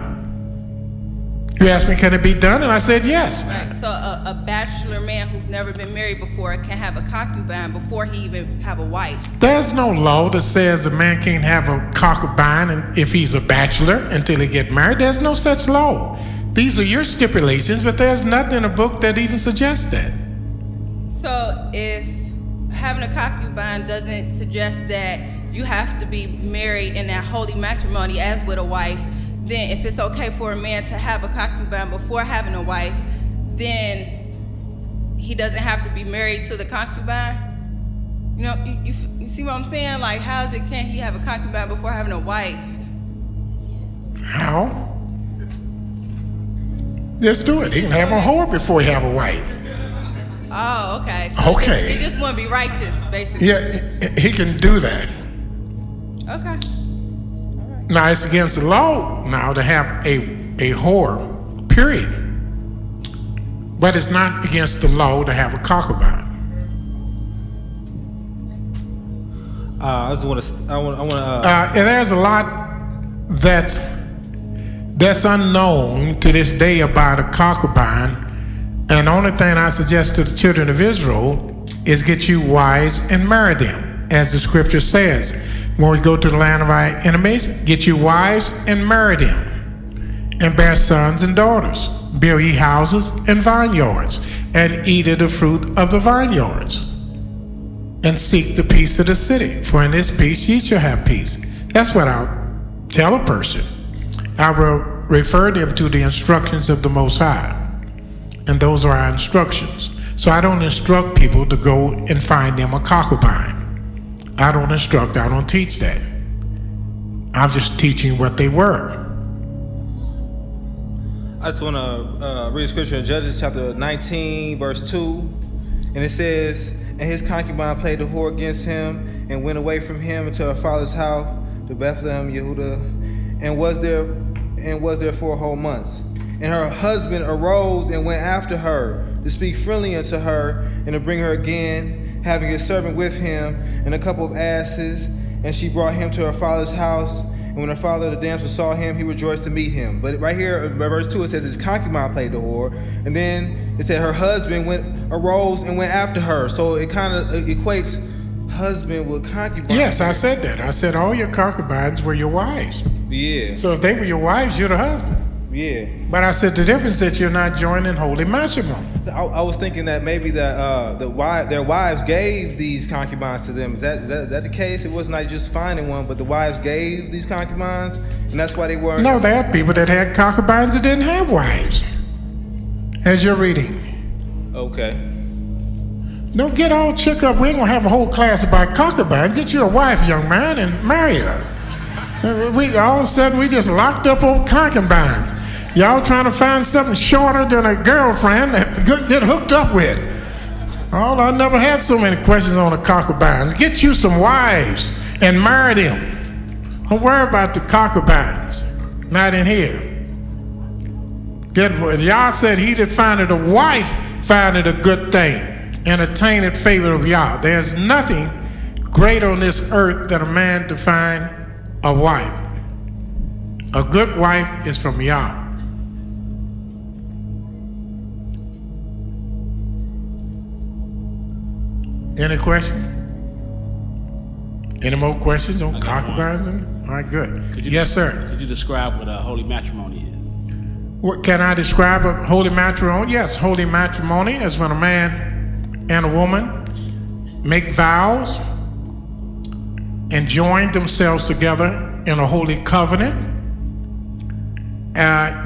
[SPEAKER 2] You asked me, can it be done? And I said yes.
[SPEAKER 6] Right. So a bachelor man who's never been married before can have a concubine before he even have a wife.
[SPEAKER 2] There's no law that says a man can't have a concubine if he's a bachelor until he get married. There's no such law. These are your stipulations, but there's nothing in the book that even suggests that.
[SPEAKER 6] So if having a concubine doesn't suggest that you have to be married in that holy matrimony as with a wife, then if it's okay for a man to have a concubine before having a wife, then he doesn't have to be married to the concubine? You know, you see what I'm saying? Like, can't he have a concubine before having a wife?
[SPEAKER 2] How? Just do it. He can have a whore before he have a wife.
[SPEAKER 6] Oh, okay. So
[SPEAKER 2] Okay.
[SPEAKER 6] He just want to be righteous, basically.
[SPEAKER 2] Yeah, he can do that.
[SPEAKER 6] Okay.
[SPEAKER 2] Now, it's against the law now to have a whore, period. But it's not against the law to have a concubine.
[SPEAKER 7] I want to.
[SPEAKER 2] And there's a lot that's unknown to this day about a concubine. And the only thing I suggest to the children of Israel is get you wives and marry them, as the scripture says. When we go to the land of our enemies, get you wives and marry them, and bear sons and daughters. Build ye houses and vineyards, and eat of the fruit of the vineyards. And seek the peace of the city, for in this peace ye shall have peace. That's what I'll tell a person. I will refer them to the instructions of the Most High. And those are our instructions. So I don't instruct people to go and find them a concubine. I don't instruct, I don't teach that. I'm just teaching what they were.
[SPEAKER 7] I just want to read scripture in Judges chapter 19, verse 2. And it says, "And his concubine played the whore against him, and went away from him into her father's house to Bethlehem, Yehudah, and was there 4 whole months. And her husband arose and went after her, to speak friendly unto her, and to bring her again, having a servant with him, and a couple of asses. And she brought him to her father's house. And when her father, the damsel, saw him, he rejoiced to meet him." But right here, in verse 2, it says his concubine played the whore. And then it said her husband arose and went after her. So it kind of equates husband with concubine.
[SPEAKER 2] Yes, I said that. I said all your concubines were your wives.
[SPEAKER 7] Yeah.
[SPEAKER 2] So if they were your wives, you're the husband.
[SPEAKER 7] Yeah.
[SPEAKER 2] But I said the difference is that you're not joining holy matrimony.
[SPEAKER 7] I was thinking that maybe that their wives gave these concubines to them. Is that the case? It wasn't like just finding one, but the wives gave these concubines, and that's why they weren't.
[SPEAKER 2] No, there are people that had concubines that didn't have wives. As you're reading.
[SPEAKER 7] Okay.
[SPEAKER 2] Don't get all shook up. We ain't gonna have a whole class about concubines. Get you a wife, young man, and marry her. We all of a sudden we just locked up over concubines. Y'all trying to find something shorter than a girlfriend that get hooked up with. Oh, I never had so many questions on the concubines. Get you some wives and marry them. Don't worry about the concubines. Not in here. Yah said he that findeth a wife findeth a good thing and attaineth favor of Yah. There's nothing great on this earth than a man to find a wife. A good wife is from Yah. Any questions? Any more questions on concubines? All right, good. Yes, sir.
[SPEAKER 8] Could you describe what a holy matrimony is?
[SPEAKER 2] What can I describe a holy matrimony? Yes, holy matrimony is when a man and a woman make vows and join themselves together in a holy covenant,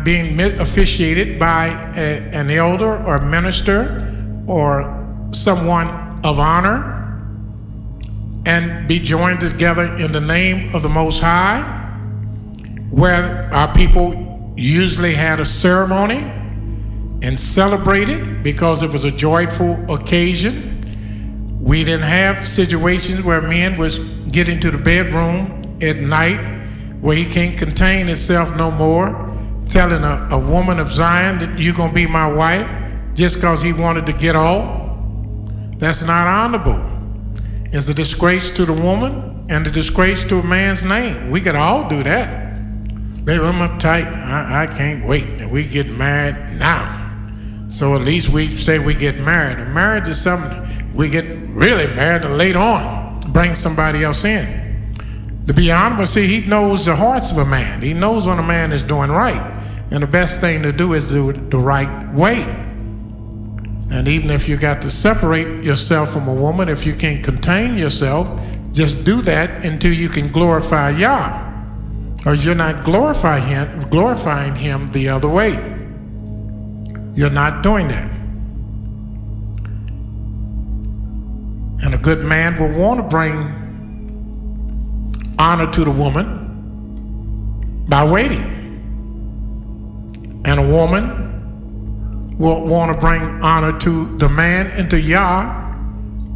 [SPEAKER 2] being officiated by an elder or minister or someone of honor, and be joined together in the name of the Most High, where our people usually had a ceremony and celebrated because it was a joyful occasion. We didn't have situations where men was get into the bedroom at night where he can't contain himself no more, telling a woman of Zion that you're gonna be my wife just because he wanted to get off. That's not honorable. It's a disgrace to the woman and a disgrace to a man's name. We could all do that. baby, I'm uptight. I can't wait. And we get married now. So at least we say we get married. And marriage is something we get really married and later on bring somebody else in. To be honest, see, he knows the hearts of a man. He knows when a man is doing right. And the best thing to do is do it the right way. And even if you got to separate yourself from a woman, if you can't contain yourself, just do that until you can glorify Yah. Or you're not glorifying him the other way. You're not doing that. And a good man will want to bring honor to the woman by waiting. And a woman will want to bring honor to the man and to Yah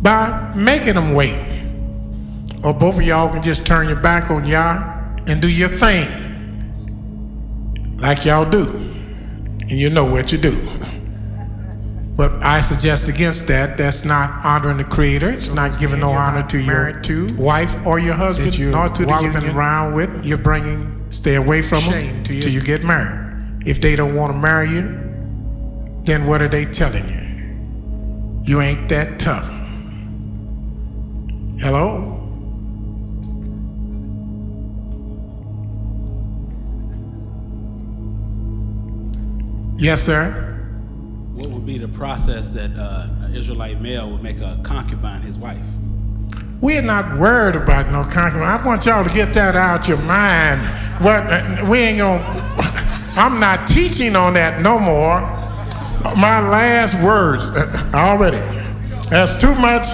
[SPEAKER 2] by making him wait. Or both of y'all can just turn your back on Yah and do your thing like y'all do. And you know what you do. But I suggest against that. That's not honoring the Creator. It's not giving no honor to your wife or your husband, nor to the you've been around with. You're bringing, stay away from them till you get married. If they don't want to marry you, then what are they telling you? You ain't that tough. Hello? Yes, sir.
[SPEAKER 8] What would be the process that an Israelite male would make a concubine his wife?
[SPEAKER 2] We're not worried about no concubine. I want y'all to get that out your mind. We ain't gonna, I'm not teaching on that no more. My last words already. There's too much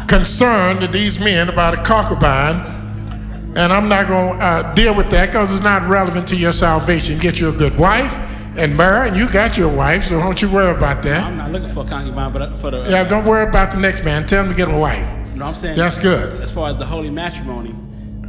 [SPEAKER 2] concern to these men about a concubine, and I'm not gonna deal with that because it's not relevant to your salvation. Get you a good wife and marry, and you got your wife, so don't you worry about that.
[SPEAKER 8] I'm not looking for a concubine, but for the...
[SPEAKER 2] Yeah, don't worry about the next man. Tell him to get him a wife.
[SPEAKER 8] No, I'm saying...
[SPEAKER 2] That's good.
[SPEAKER 8] As far as the holy matrimony,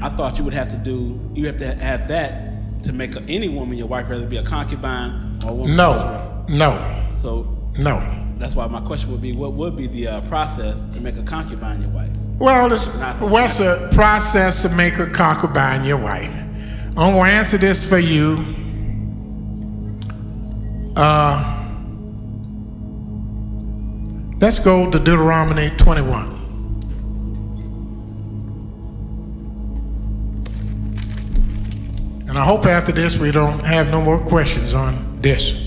[SPEAKER 8] I thought you have to have that to make any woman your wife, whether it be a concubine or a woman.
[SPEAKER 2] No.
[SPEAKER 8] So...
[SPEAKER 2] No.
[SPEAKER 8] That's why my question would be, what would be the process to make a concubine your wife?
[SPEAKER 2] Well, what's the process to make a concubine your wife? I'm going to answer this for you. Let's go to Deuteronomy 21. And I hope after this we don't have no more questions on this.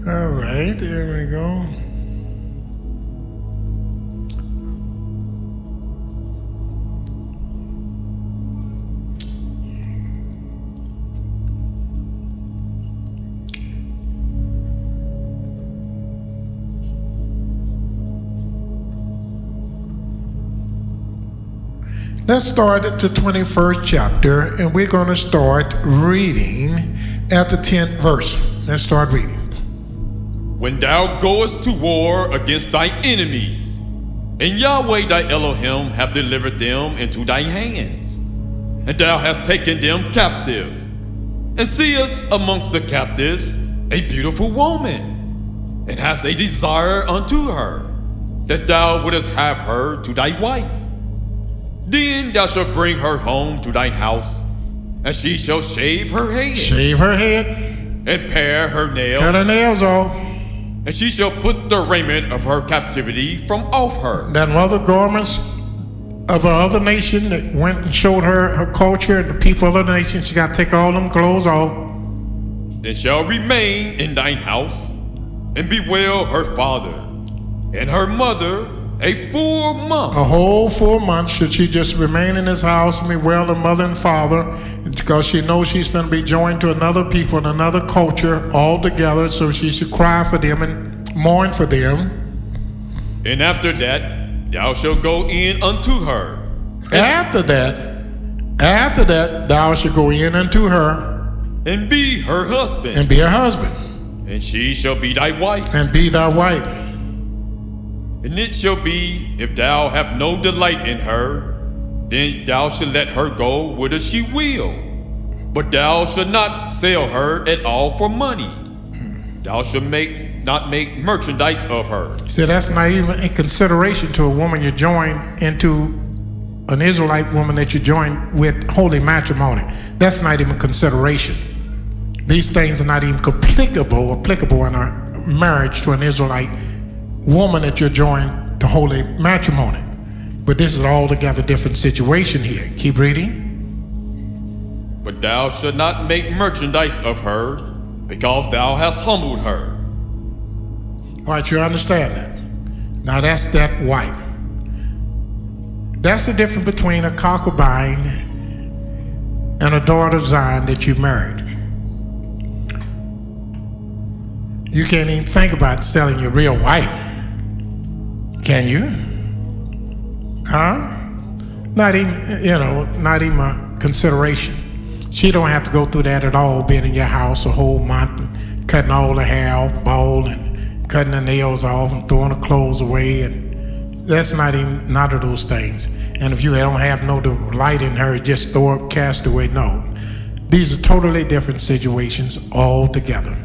[SPEAKER 2] All right, there we go. Let's start at the 21st chapter, and we're going to start reading at the 10th verse. Let's start reading.
[SPEAKER 3] When thou goest to war against thy enemies, and Yahweh thy Elohim have delivered them into thy hands, and thou hast taken them captive, and seest amongst the captives a beautiful woman, and hast a desire unto her, that thou wouldest have her to thy wife, then thou shalt bring her home to thine house, and she shall shave her head.
[SPEAKER 2] Shave her head.
[SPEAKER 3] And pare her nails.
[SPEAKER 2] Cut her nails off.
[SPEAKER 3] And she shall put the raiment of her captivity from off her.
[SPEAKER 2] Then other garments of another nation that went and showed her culture, the people of other nations, she got to take all them clothes off.
[SPEAKER 3] And shall remain in thine house, and bewail her father and her mother a full month.
[SPEAKER 2] A whole 4 months should she just remain in his house and bewail her mother and father, because she knows she's going to be joined to another people and another culture altogether, so she should cry for them and mourn for them.
[SPEAKER 3] And after that thou shalt go in unto her.
[SPEAKER 2] After that, After that, thou shalt go in unto her
[SPEAKER 3] and be her husband,
[SPEAKER 2] and be her husband,
[SPEAKER 3] and she shall be thy wife.
[SPEAKER 2] and be thy wife.
[SPEAKER 3] And it shall be, if thou have no delight in her, then thou shalt let her go whither she will. But thou shalt not sell her at all for money. Thou shalt not make merchandise of her.
[SPEAKER 2] See, that's not even in consideration to a woman you join into, an Israelite woman that you join with holy matrimony. That's not even consideration. These things are not even applicable in a marriage to an Israelite woman that you're joined to holy matrimony. But this is altogether different situation here. Keep reading.
[SPEAKER 3] But thou shalt not make merchandise of her, because thou hast humbled her.
[SPEAKER 2] All right, you understand that. Now that's that wife. That's the difference between a concubine and a daughter of Zion that you married. You can't even think about selling your real wife. Can you? Huh? Not even a consideration. She don't have to go through that at all, being in your house a whole month and cutting all the hair off, bald, and cutting the nails off and throwing the clothes away, and that's not of those things. And if you don't have no delight in her, just throw her, cast away. No. These are totally different situations altogether.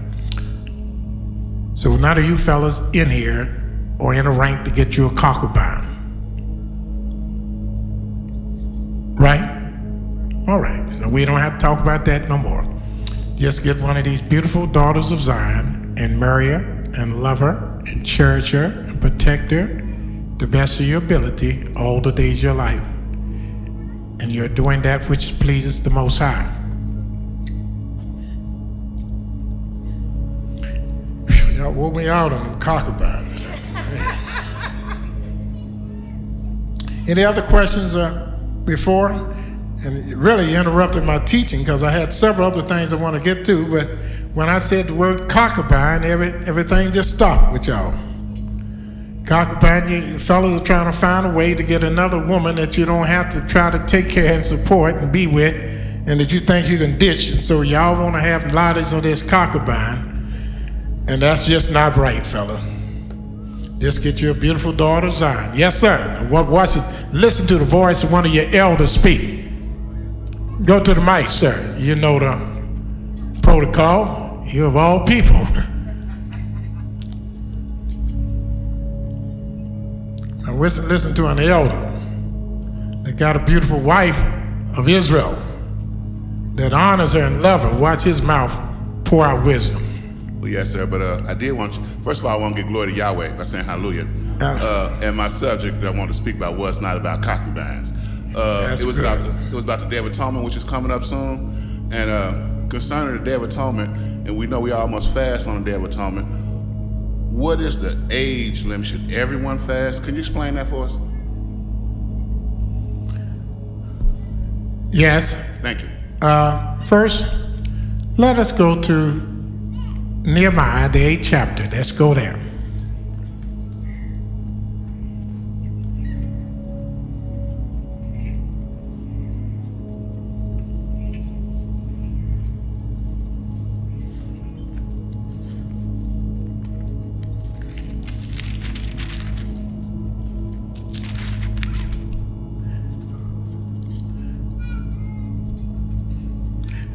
[SPEAKER 2] So none of you fellas in here or in a rank to get you a concubine. Right? All right. Now we don't have to talk about that no more. Just get one of these beautiful daughters of Zion and marry her and love her and cherish her and protect her the best of your ability all the days of your life. And you're doing that which pleases the Most High. Y'all wore me out on them concubines. Any other questions before? And it really interrupted my teaching because I had several other things I want to get to, but when I said the word concubine, everything just stopped with y'all. Concubine, you fellas are trying to find a way to get another woman that you don't have to try to take care and support and be with, and that you think you can ditch. And so y'all want to have lots of this concubine, and that's just not right, fella. Just get you a beautiful daughter of Zion. Yes, sir. Watch it. Listen to the voice of one of your elders speak. Go to the mic, sir. You know the protocol. You of all people. Now listen to an elder that got a beautiful wife of Israel that honors her and loves her. Watch his mouth pour out wisdom.
[SPEAKER 9] Well, yes, sir. But I did want you. First of all, I want to give glory to Yahweh by saying hallelujah. And my subject that I wanted to speak about was not about concubines. It was about the Day of Atonement, which is coming up soon. And concerning the Day of Atonement, and we know we almost fast on the Day of Atonement. What is the age limit? Should everyone fast? Can you explain that for us?
[SPEAKER 2] Yes.
[SPEAKER 9] Thank you.
[SPEAKER 2] First, let us go to Nehemiah, the 8th chapter. Let's go there.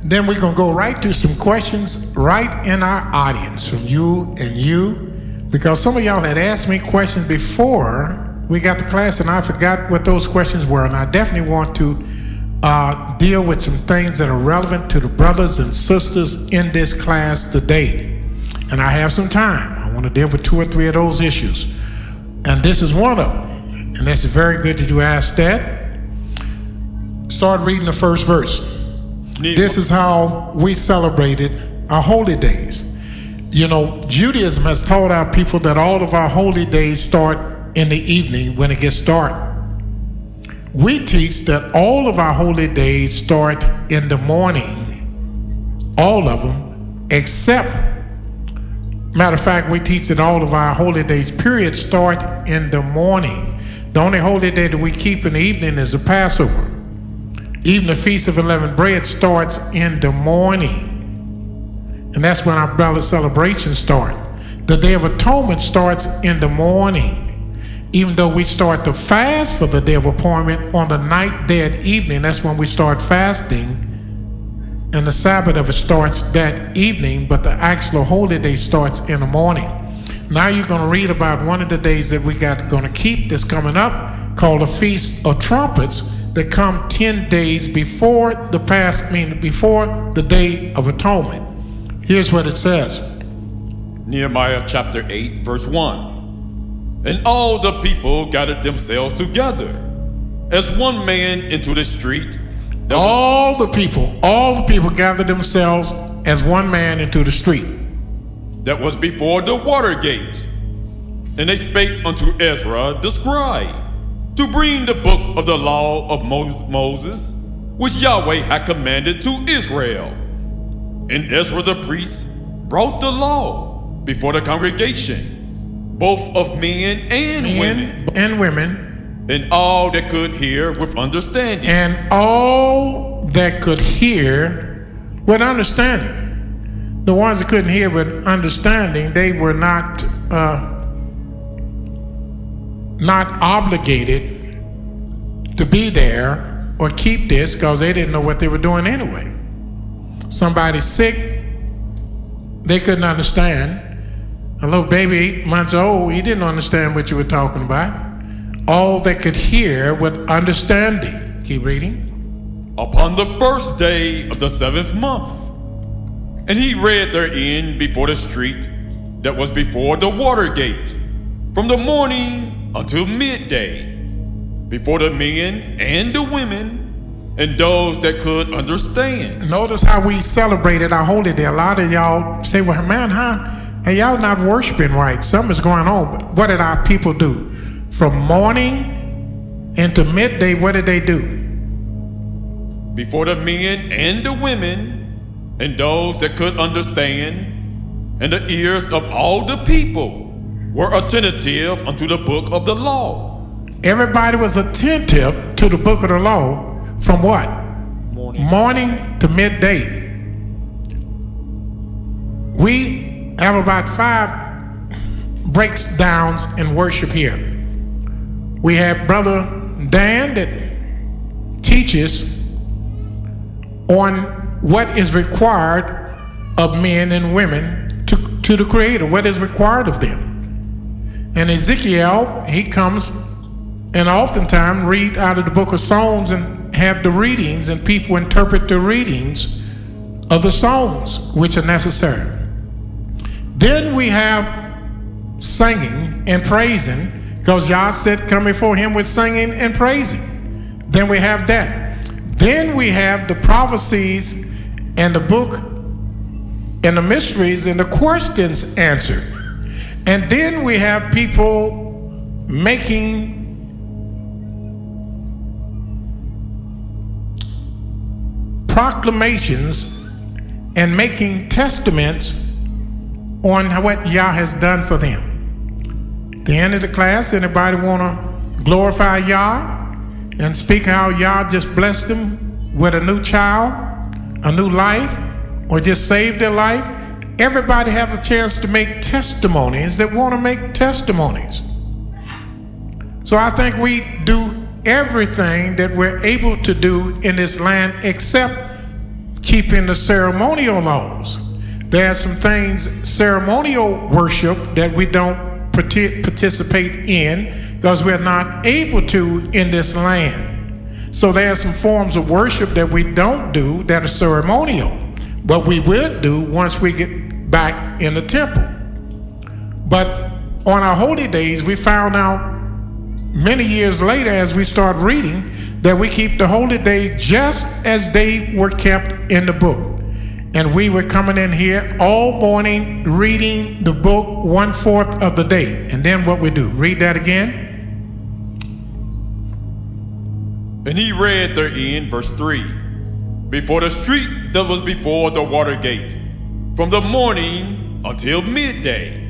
[SPEAKER 2] Then we're going to go right to some questions right in our audience from you and you, because some of y'all had asked me questions before we got to class and I forgot what those questions were, and I definitely want to deal with some things that are relevant to the brothers and sisters in this class today. And I have some time. I want to deal with 2 or 3 of those issues. And this is one of them. And that's very good that you asked that. Start reading the first verse. This is how we celebrated our holy days. You know, Judaism has taught our people that all of our holy days start in the evening when it gets dark. We teach that all of our holy days start in the morning. All of them, except, matter of fact, we teach that all of our holy days, period, start in the morning. The only holy day that we keep in the evening is the Passover. Even the Feast of Unleavened Bread starts in the morning. And that's when our brother celebration starts. The Day of Atonement starts in the morning. Even though we start to fast for the Day of Appointment on the night, dead evening, that's when we start fasting. And the Sabbath of it starts that evening, but the actual holy day starts in the morning. Now you're going to read about one of the days that we got going to keep that's coming up, called the Feast of Trumpets, that come 10 days before before the Day of Atonement. Here's what it says.
[SPEAKER 3] Nehemiah chapter 8, verse 1. And all the people gathered themselves together as one man into the street.
[SPEAKER 2] All the people gathered themselves as one man into the street.
[SPEAKER 3] That was before the water gate. And they spake unto Ezra the scribe to bring the book of the law of Moses, which Yahweh had commanded to Israel. And Ezra the priest brought the law before the congregation, both of men and women, and all that could hear with understanding.
[SPEAKER 2] And all that could hear with understanding. The ones that couldn't hear with understanding, they were not obligated to be there or keep this, because they didn't know what they were doing anyway. Somebody sick, they couldn't understand. A little baby 8 months old, he didn't understand what you were talking about. All that could hear with understanding. Keep reading.
[SPEAKER 3] Upon the first day of the 7th month. And he read therein before the street that was before the water gate, from the morning until midday, before the men and the women, and those that could understand.
[SPEAKER 2] Notice how we celebrated our holy day. A lot of y'all say, well, man, and y'all not worshiping right. Something's going on. What did our people do? From morning into midday, what did they do?
[SPEAKER 3] Before the men and the women, and those that could understand, and the ears of all the people were attentive unto the book of the law. Everybody was attentive to the book of the law from what? Morning to midday. We have about 5 breakdowns in worship here. We have Brother Dan that teaches on what is required of men and women to the Creator, what is required of them. And Ezekiel, he comes and oftentimes read out of the book of Psalms and have the readings, and people interpret the readings of the Psalms, which are necessary. Then we have singing and praising, because Yah said, come before him with singing and praising. Then we have that. Then we have the prophecies and the book and the mysteries and the questions answered. And then we have people making proclamations and making testaments on what Yah has done for them. At the end of the class, anybody want to glorify Yah and speak how Yah just blessed them with a new child, a new life, or just saved their life? Everybody has a chance to make testimonies that want to make testimonies. So I think we do everything that we're able to do in this land except keeping the ceremonial laws. There are some things, ceremonial worship, that we don't participate in because we're not able to in this land. So there are some forms of worship that we don't do that are ceremonial, but we will do once we get back in the temple. But on our holy days, we found out many years later as we start reading that we keep the holy days just as they were kept in the book. And we were coming in here all morning reading the book 1/4 of the day. And then what we do? Read that again. And he read therein, verse 3, before the street that was before the water gate, from the morning until midday,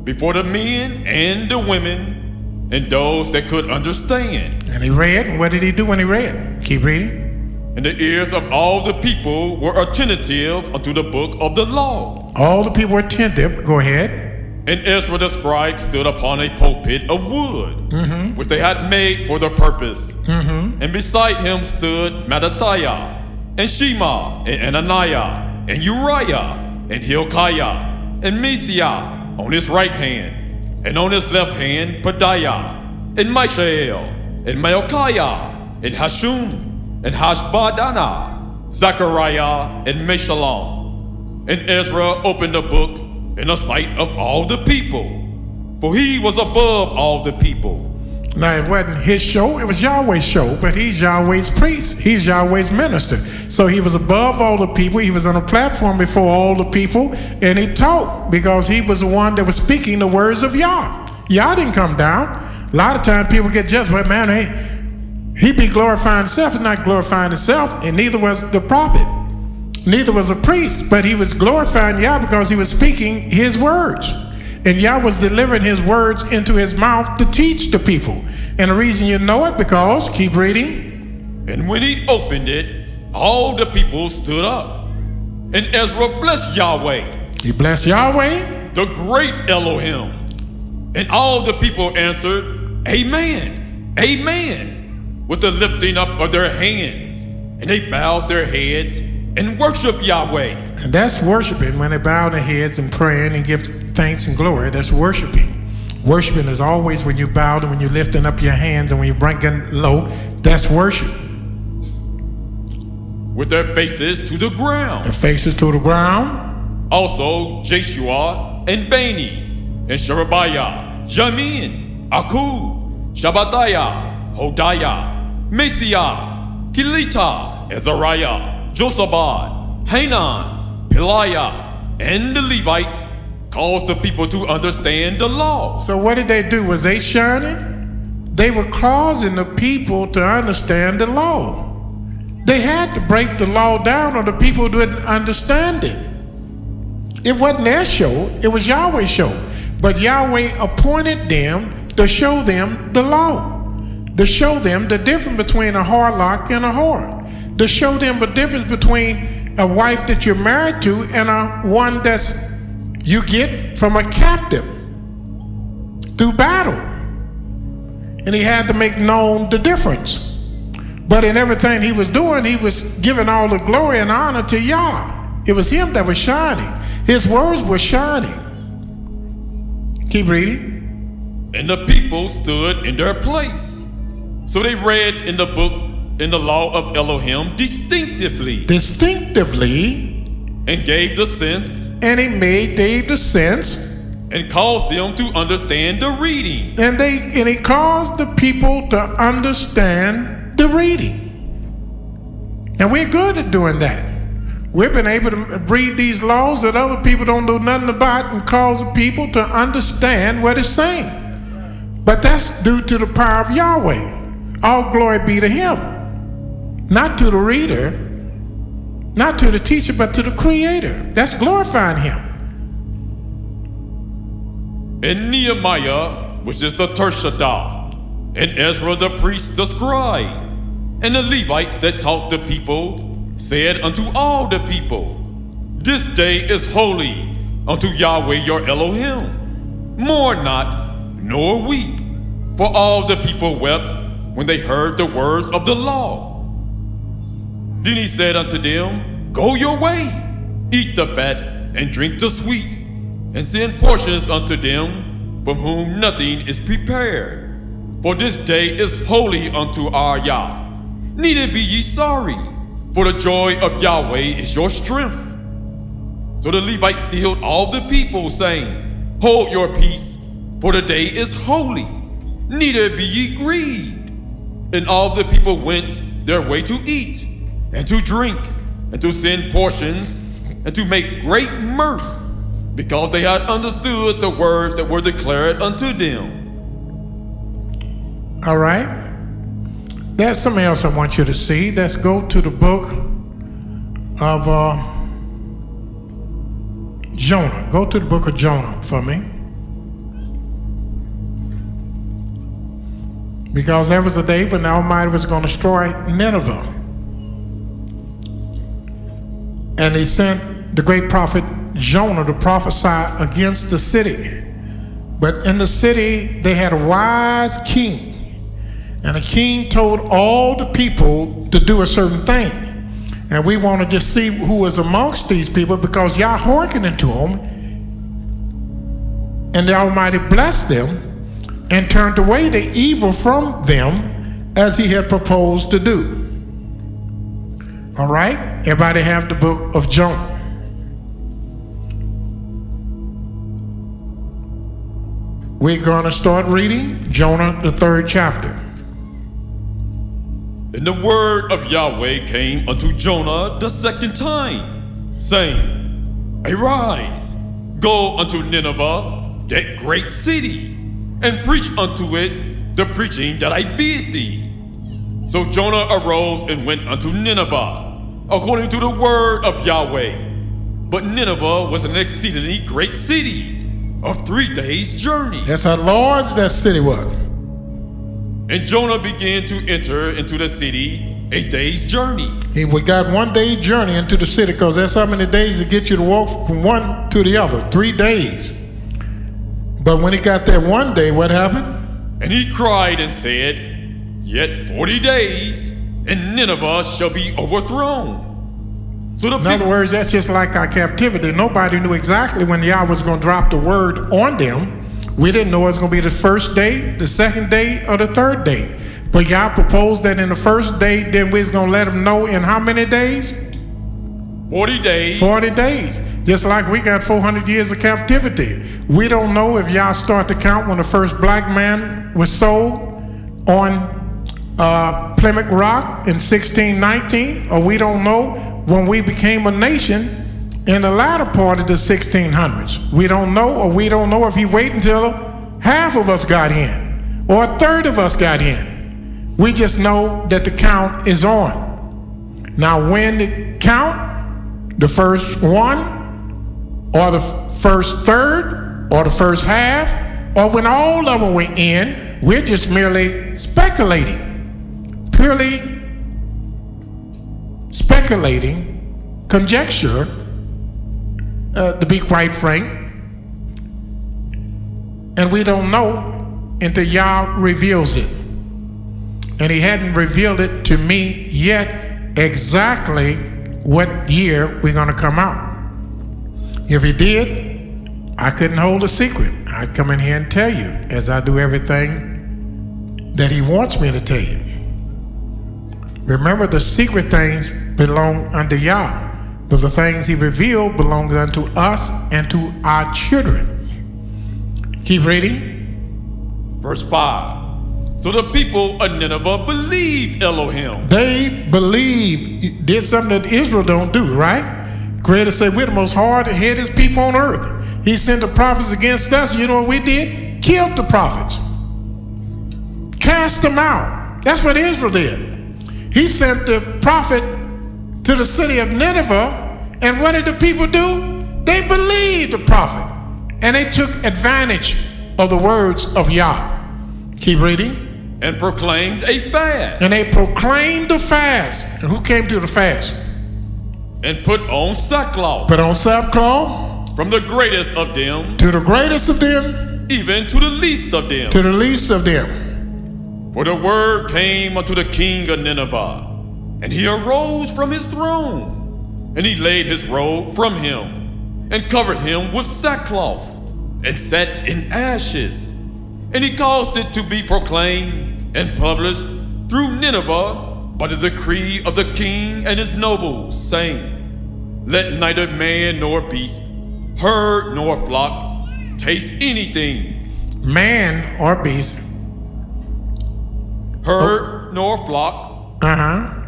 [SPEAKER 3] before the men and the women, and those that could understand.
[SPEAKER 2] And he read. What did he do when he read? Keep reading.
[SPEAKER 3] and the ears of all the people were attentive unto the book of the law.
[SPEAKER 2] All the people were attentive. Go ahead.
[SPEAKER 3] And Ezra the scribe stood upon a pulpit of wood, which they had made for the purpose. And beside him stood Mattathiah, and Shema, and Ananiah, and Uriah, and Hilkiah, and Messiah on his right hand, and on his left hand Pedaiah, and Mishael, and Malchiah, and Hashum, and Hashbaddanah, Zechariah, and Meshullam. And Ezra opened the book in the sight of all the people, for he was above all the people.
[SPEAKER 2] Now, it wasn't his show, it was Yahweh's show, but he's Yahweh's priest. He's Yahweh's minister. So he was above all the people. He was on a platform before all the people, and he taught because he was the one that was speaking the words of Yah. Yah didn't come down. A lot of times people get just, well, man, hey, he be glorifying himself. He's not glorifying himself, and neither was the prophet. Neither was a priest, but he was glorifying Yah because he was speaking his words. And Yah was delivering his words into his mouth to teach the people. And the reason you know it, because, keep reading.
[SPEAKER 3] And when he opened it, all the people stood up. And Ezra blessed Yahweh.
[SPEAKER 2] He blessed Yahweh,
[SPEAKER 3] the great Elohim. And all the people answered, Amen, Amen, with the lifting up of their hands. And they bowed their heads and worshiped Yahweh.
[SPEAKER 2] And that's worshiping, when they bow their heads and praying and give thanks and glory. That's worshiping. Worshiping is always when you bow and when you're lifting up your hands and when you're bringing low. That's worship.
[SPEAKER 3] With their faces to the ground.
[SPEAKER 2] Their faces to the ground.
[SPEAKER 3] Also Jeshua and Bani and Sherebiah, Jamin, Akub, Shabbatiah, Hodiah, Messiah, Kelita, Azariah, Josabad, Hanan, Peliah, and the Levites caused the people to understand the law.
[SPEAKER 2] So what did they do? Was they shining? They were causing the people to understand the law. They had to break the law down or the people didn't understand it. It wasn't their show, it was Yahweh's show. But Yahweh appointed them to show them the law, to show them the difference between a harlot and a whore, to show them the difference between a wife that you're married to and a one that's you get from a captive through battle. And he had to make known the difference. But in everything he was doing, he was giving all the glory and honor to Yah. It was him that was shining. His words were shining. Keep reading.
[SPEAKER 3] And the people stood in their place. So they read in the book, in the law of Elohim, distinctively. And gave the sense.
[SPEAKER 2] And he gave the sense.
[SPEAKER 3] And caused them to understand the reading.
[SPEAKER 2] And he caused the people to understand the reading. And we're good at doing that. We've been able to read these laws that other people don't know nothing about and cause the people to understand what it's saying. But that's due to the power of Yahweh. All glory be to him. Not to the reader, not to the teacher, but to the creator. That's glorifying him.
[SPEAKER 3] And Nehemiah, which is the Tershadah, and Ezra the priest, the scribe, and the Levites that taught the people, said unto all the people, This day is holy unto Yahweh your Elohim. Mourn not, nor weep. For all the people wept when they heard the words of the law. Then he said unto them, Go your way, eat the fat, and drink the sweet, and send portions unto them from whom nothing is prepared. For this day is holy unto our Yah. Neither be ye sorry, for the joy of Yahweh is your strength. So the Levites stilled all the people, saying, Hold your peace, for the day is holy, neither be ye grieved. And all the people went their way to eat, and to drink, and to send portions, and to make great mirth, because they had understood the words that were declared unto them.
[SPEAKER 2] All right. There's something else I want you to see. Let's go to the book of Jonah. Go to the book of Jonah for me. Because there was a day when the Almighty was going to destroy Nineveh. And he sent the great prophet Jonah to prophesy against the city. But in the city, they had a wise king. And the king told all the people to do a certain thing. And we want to just see who was amongst these people, because y'all hearkening to them. And the Almighty blessed them and turned away the evil from them as he had proposed to do. All right? Everybody have the book of Jonah. We're going to start reading Jonah, the 3rd chapter.
[SPEAKER 3] And the word of Yahweh came unto Jonah the 2nd time, saying, Arise, go unto Nineveh, that great city, and preach unto it the preaching that I bid thee. So Jonah arose and went unto Nineveh, according to the word of Yahweh. But Nineveh was an exceedingly great city, of 3 days' journey.
[SPEAKER 2] That's how large that city was.
[SPEAKER 3] And Jonah began to enter into the city a day's journey.
[SPEAKER 2] We got 1 day journey into the city, because that's how many days to get you to walk from one to the other. 3 days. But when he got there 1 day, what happened?
[SPEAKER 3] And he cried and said, Yet 40 days, and Nineveh shall be overthrown. So
[SPEAKER 2] in other words, that's just like our captivity. Nobody knew exactly when Yah was going to drop the word on them. We didn't know it was going to be the first day, the second day, or the third day. But Yah proposed that in the first day, then we was going to let them know in how many days?
[SPEAKER 3] 40 days.
[SPEAKER 2] 40 days. Just like we got 400 years of captivity. We don't know if Yah start to count when the first black man was sold on Plymouth Rock in 1619, or we don't know when we became a nation in the latter part of the 1600s. We don't know, or we don't know if he waited until half of us got in, or a third of us got in. We just know that the count is on. Now, when the count, the first one, or the first third, or the first half, or when all of them were in, we're just merely speculating, purely speculating, conjecture, to be quite frank. And we don't know until Yah reveals it. And he hadn't revealed it to me yet exactly what year we're going to come out. If he did, I couldn't hold a secret. I'd come in here and tell you, as I do everything that he wants me to tell you. Remember, the secret things belong unto Yah, but the things he revealed belong unto us and to our children. Keep reading.
[SPEAKER 3] Verse 5. So the people of Nineveh believed Elohim.
[SPEAKER 2] They believed, did something that Israel don't do, right? Creator said, we're the most hard-headed people on earth. He sent the prophets against us. You know what we did? Killed the prophets. Cast them out. That's what Israel did. He sent the prophet to the city of Nineveh, and what did the people do? They believed the prophet, and they took advantage of the words of Yah. Keep reading.
[SPEAKER 3] And proclaimed a fast.
[SPEAKER 2] And they proclaimed the fast. And who came to the fast?
[SPEAKER 3] And put on sackcloth.
[SPEAKER 2] Put on sackcloth.
[SPEAKER 3] From the greatest of them.
[SPEAKER 2] To the greatest of them.
[SPEAKER 3] Even to the least of them.
[SPEAKER 2] To the least of them.
[SPEAKER 3] For the word came unto the king of Nineveh, and he arose from his throne, and he laid his robe from him, and covered him with sackcloth, and sat in ashes. And he caused it to be proclaimed and published through Nineveh by the decree of the king and his nobles, saying, Let neither man nor beast, herd nor flock, taste anything.
[SPEAKER 2] Man or beast.
[SPEAKER 3] Herd nor flock,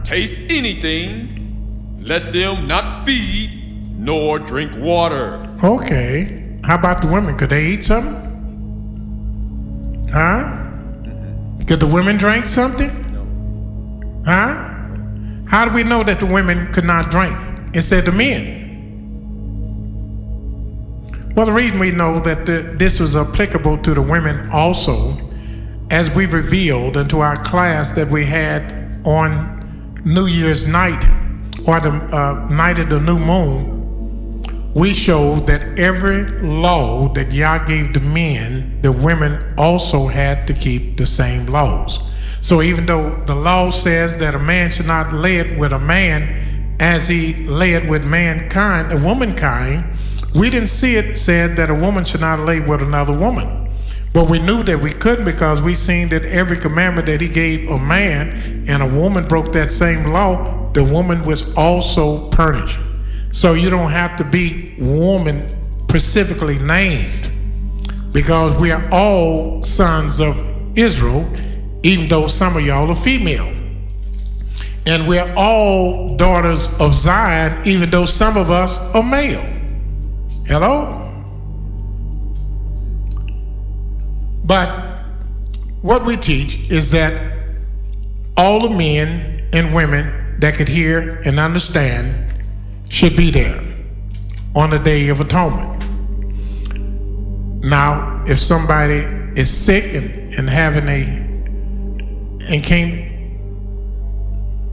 [SPEAKER 3] taste anything, let them not feed nor drink water.
[SPEAKER 2] Okay. How about the women? Could they eat something? Huh? Could the women drink something?
[SPEAKER 3] No.
[SPEAKER 2] Huh? How do we know that the women could not drink? It said the men. Well, the reason we know that this was applicable to the women also, as we revealed into our class that we had on New Year's night or the night of the new moon, we showed that every law that Yah gave the men, the women also had to keep the same laws. So even though the law says that a man should not lay it with a man as he lay it with mankind, a womankind, we didn't see it said that a woman should not lay with another woman. But we knew that we couldn't, because we seen that every commandment that he gave a man and a woman broke that same law, the woman was also punished. So you don't have to be woman specifically named, because we are all sons of Israel, even though some of y'all are female. And we're all daughters of Zion, even though some of us are male. Hello? But what we teach is that all the men and women that could hear and understand should be there on the Day of Atonement. Now, if somebody is sick and can't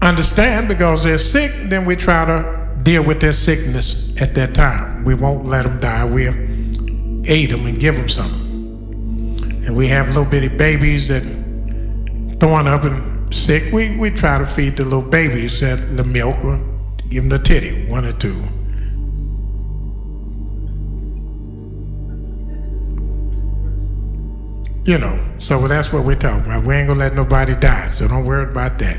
[SPEAKER 2] understand because they're sick, then we try to deal with their sickness at that time. We won't let them die. We'll aid them and give them something. And we have little bitty babies that throwing up and sick. We try to feed the little babies the milk or give them the titty, one or two. You know, so that's what we're talking about. We ain't gonna let nobody die, so don't worry about that.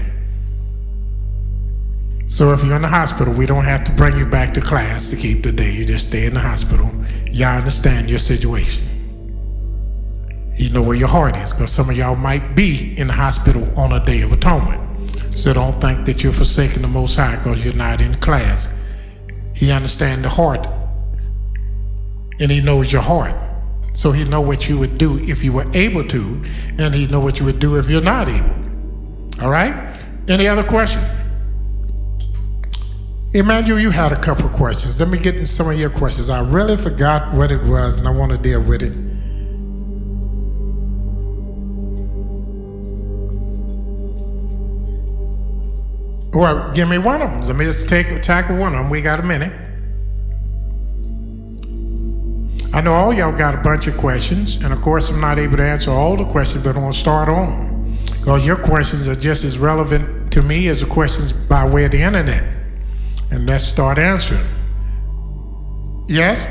[SPEAKER 2] So if you're in the hospital, we don't have to bring you back to class to keep the day. You just stay in the hospital. Y'all understand your situation. You know where your heart is, because some of y'all might be in the hospital on a Day of Atonement. So don't think that you're forsaking the Most High because you're not in class. He understands the heart, and he knows your heart. So he knows what you would do if you were able to, and he knows what you would do if you're not able. All right? Any other question? Emmanuel, you had a couple of questions. Let me get into some of your questions. I really forgot what it was, and I want to deal with it. Well, give me one of them. Let me just tackle one of them. We got a minute. I know all y'all got a bunch of questions, and of course I'm not able to answer all the questions, but I'm going to start on them, because your questions are just as relevant to me as the questions by way of the internet. And let's start answering. Yes?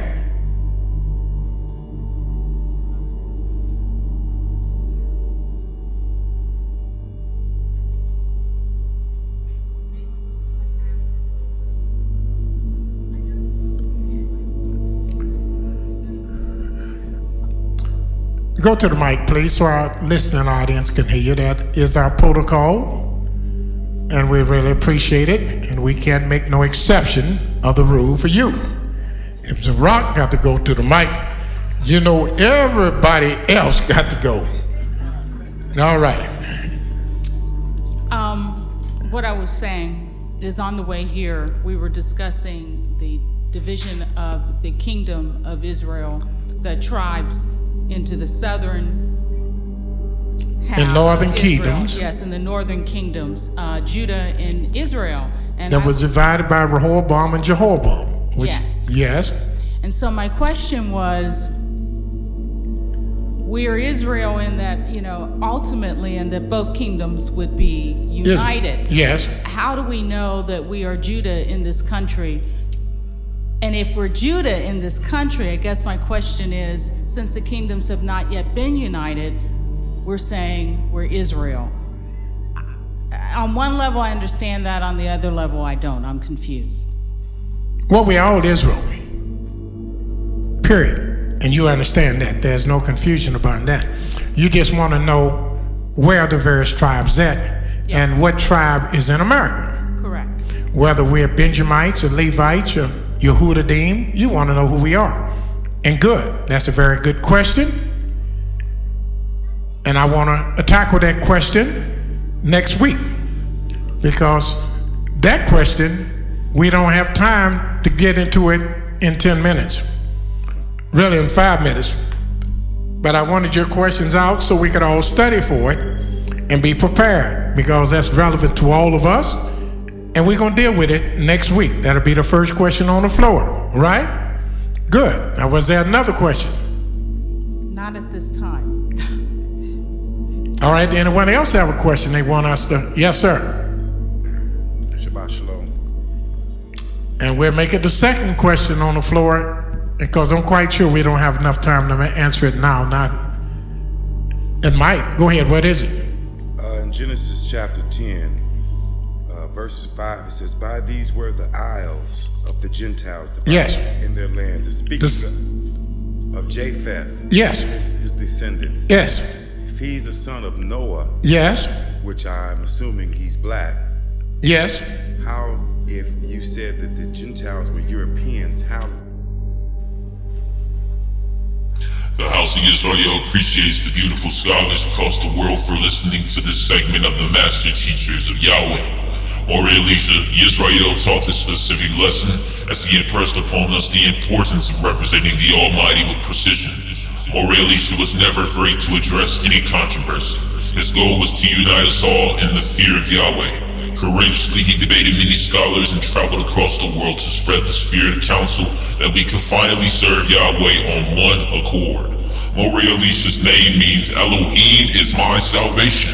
[SPEAKER 2] Go to the mic, please, so our listening audience can hear you. That is our protocol, and we really appreciate it, and we can't make no exception of the rule for you. If The Rock got to go to the mic, you know everybody else got to go. All right.
[SPEAKER 10] What I was saying is, on the way here, we were discussing the division of the kingdom of Israel, the tribes into the southern half
[SPEAKER 2] and northern
[SPEAKER 10] of Israel.
[SPEAKER 2] kingdoms.
[SPEAKER 10] Yes, in the northern kingdoms, Judah and Israel. And
[SPEAKER 2] that was divided by Rehoboam and Jehoram. Which, yes.
[SPEAKER 10] And so my question was, we are Israel in that, ultimately, and that both kingdoms would be united.
[SPEAKER 2] Yes.
[SPEAKER 10] How do we know that we are Judah in this country? And if we're Judah in this country, I guess my question is, since the kingdoms have not yet been united, we're saying we're Israel. On one level, I understand that. On the other level, I don't. I'm confused.
[SPEAKER 2] Well, we all Israel. Period. And you understand that. There's no confusion about that. You just want to know where the various tribes at, and what tribe is in America.
[SPEAKER 10] Correct.
[SPEAKER 2] Whether we're Benjamites or Levites or Yehudadim, you want to know who we are. And good. That's a very good question. And I want to tackle that question next week, because that question, we don't have time to get into it in 10 minutes. Really in 5 minutes. But I wanted your questions out so we could all study for it and be prepared, because that's relevant to all of us. and we're going to deal with it next week. That'll be the first question on the floor, right? Good. Now, was there another question?
[SPEAKER 10] Not at this time.
[SPEAKER 2] All right, anyone else have a question they want us to? Yes, sir.
[SPEAKER 11] Shabbat shalom.
[SPEAKER 2] And we'll make it the second question on the floor because I'm quite sure we don't have enough time to answer it now. And Mike, go ahead. What is it?
[SPEAKER 11] In Genesis chapter 10, verse 5, it says, "By these were the isles of the Gentiles divided
[SPEAKER 2] Yes.
[SPEAKER 11] in their land." To speak of Japheth,
[SPEAKER 2] Yes.
[SPEAKER 11] his descendants.
[SPEAKER 2] Yes.
[SPEAKER 11] If he's a son of Noah,
[SPEAKER 2] Yes.
[SPEAKER 11] which I'm assuming he's black,
[SPEAKER 2] Yes.
[SPEAKER 11] how, if you said that the Gentiles were Europeans, how?
[SPEAKER 1] The House of Yisrael appreciates the beautiful scholars across the world for listening to this segment of the Master Teachers of Yahweh. Moreh Elesha, Yisrael taught this specific lesson as he impressed upon us the importance of representing the Almighty with precision. Moreh Elesha was never afraid to address any controversy. His goal was to unite us all in the fear of Yahweh. Courageously, he debated many scholars and traveled across the world to spread the spirit of counsel that we could finally serve Yahweh on one accord. Moreh Elesha's name means Elohim is my salvation.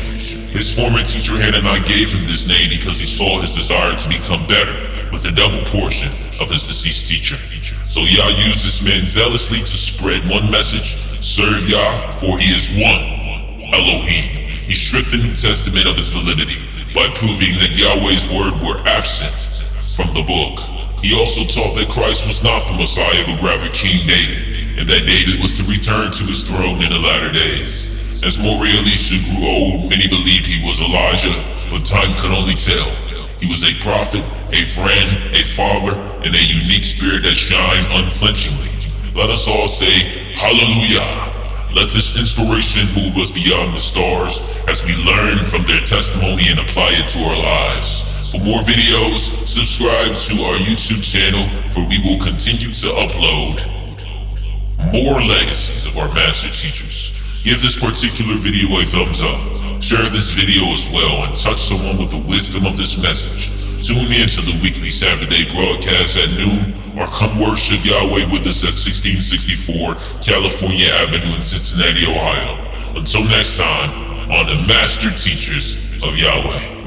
[SPEAKER 1] His former teacher Hananiah gave him this name because he saw his desire to become better with a double portion of his deceased teacher. So Yah used this man zealously to spread one message: serve Yah, for he is one, Elohim. He stripped the New Testament of its validity by proving that Yahweh's word were absent from the book. He also taught that Christ was not the Messiah, but rather King David, and that David was to return to his throne in the latter days. As Moreh Elesha grew old, many believed he was Elijah, but time could only tell. He was a prophet, a friend, a father, and a unique spirit that shined unflinchingly. Let us all say, Hallelujah! Let this inspiration move us beyond the stars as we learn from their testimony and apply it to our lives. For more videos, subscribe to our YouTube channel, for we will continue to upload more legacies of our master teachers. Give this particular video a thumbs up. Share this video as well and touch someone with the wisdom of this message. Tune in to the weekly Saturday broadcast at noon, or come worship Yahweh with us at 1664 California Avenue in Cincinnati, Ohio. Until next time, on the Master Teachers of Yahweh.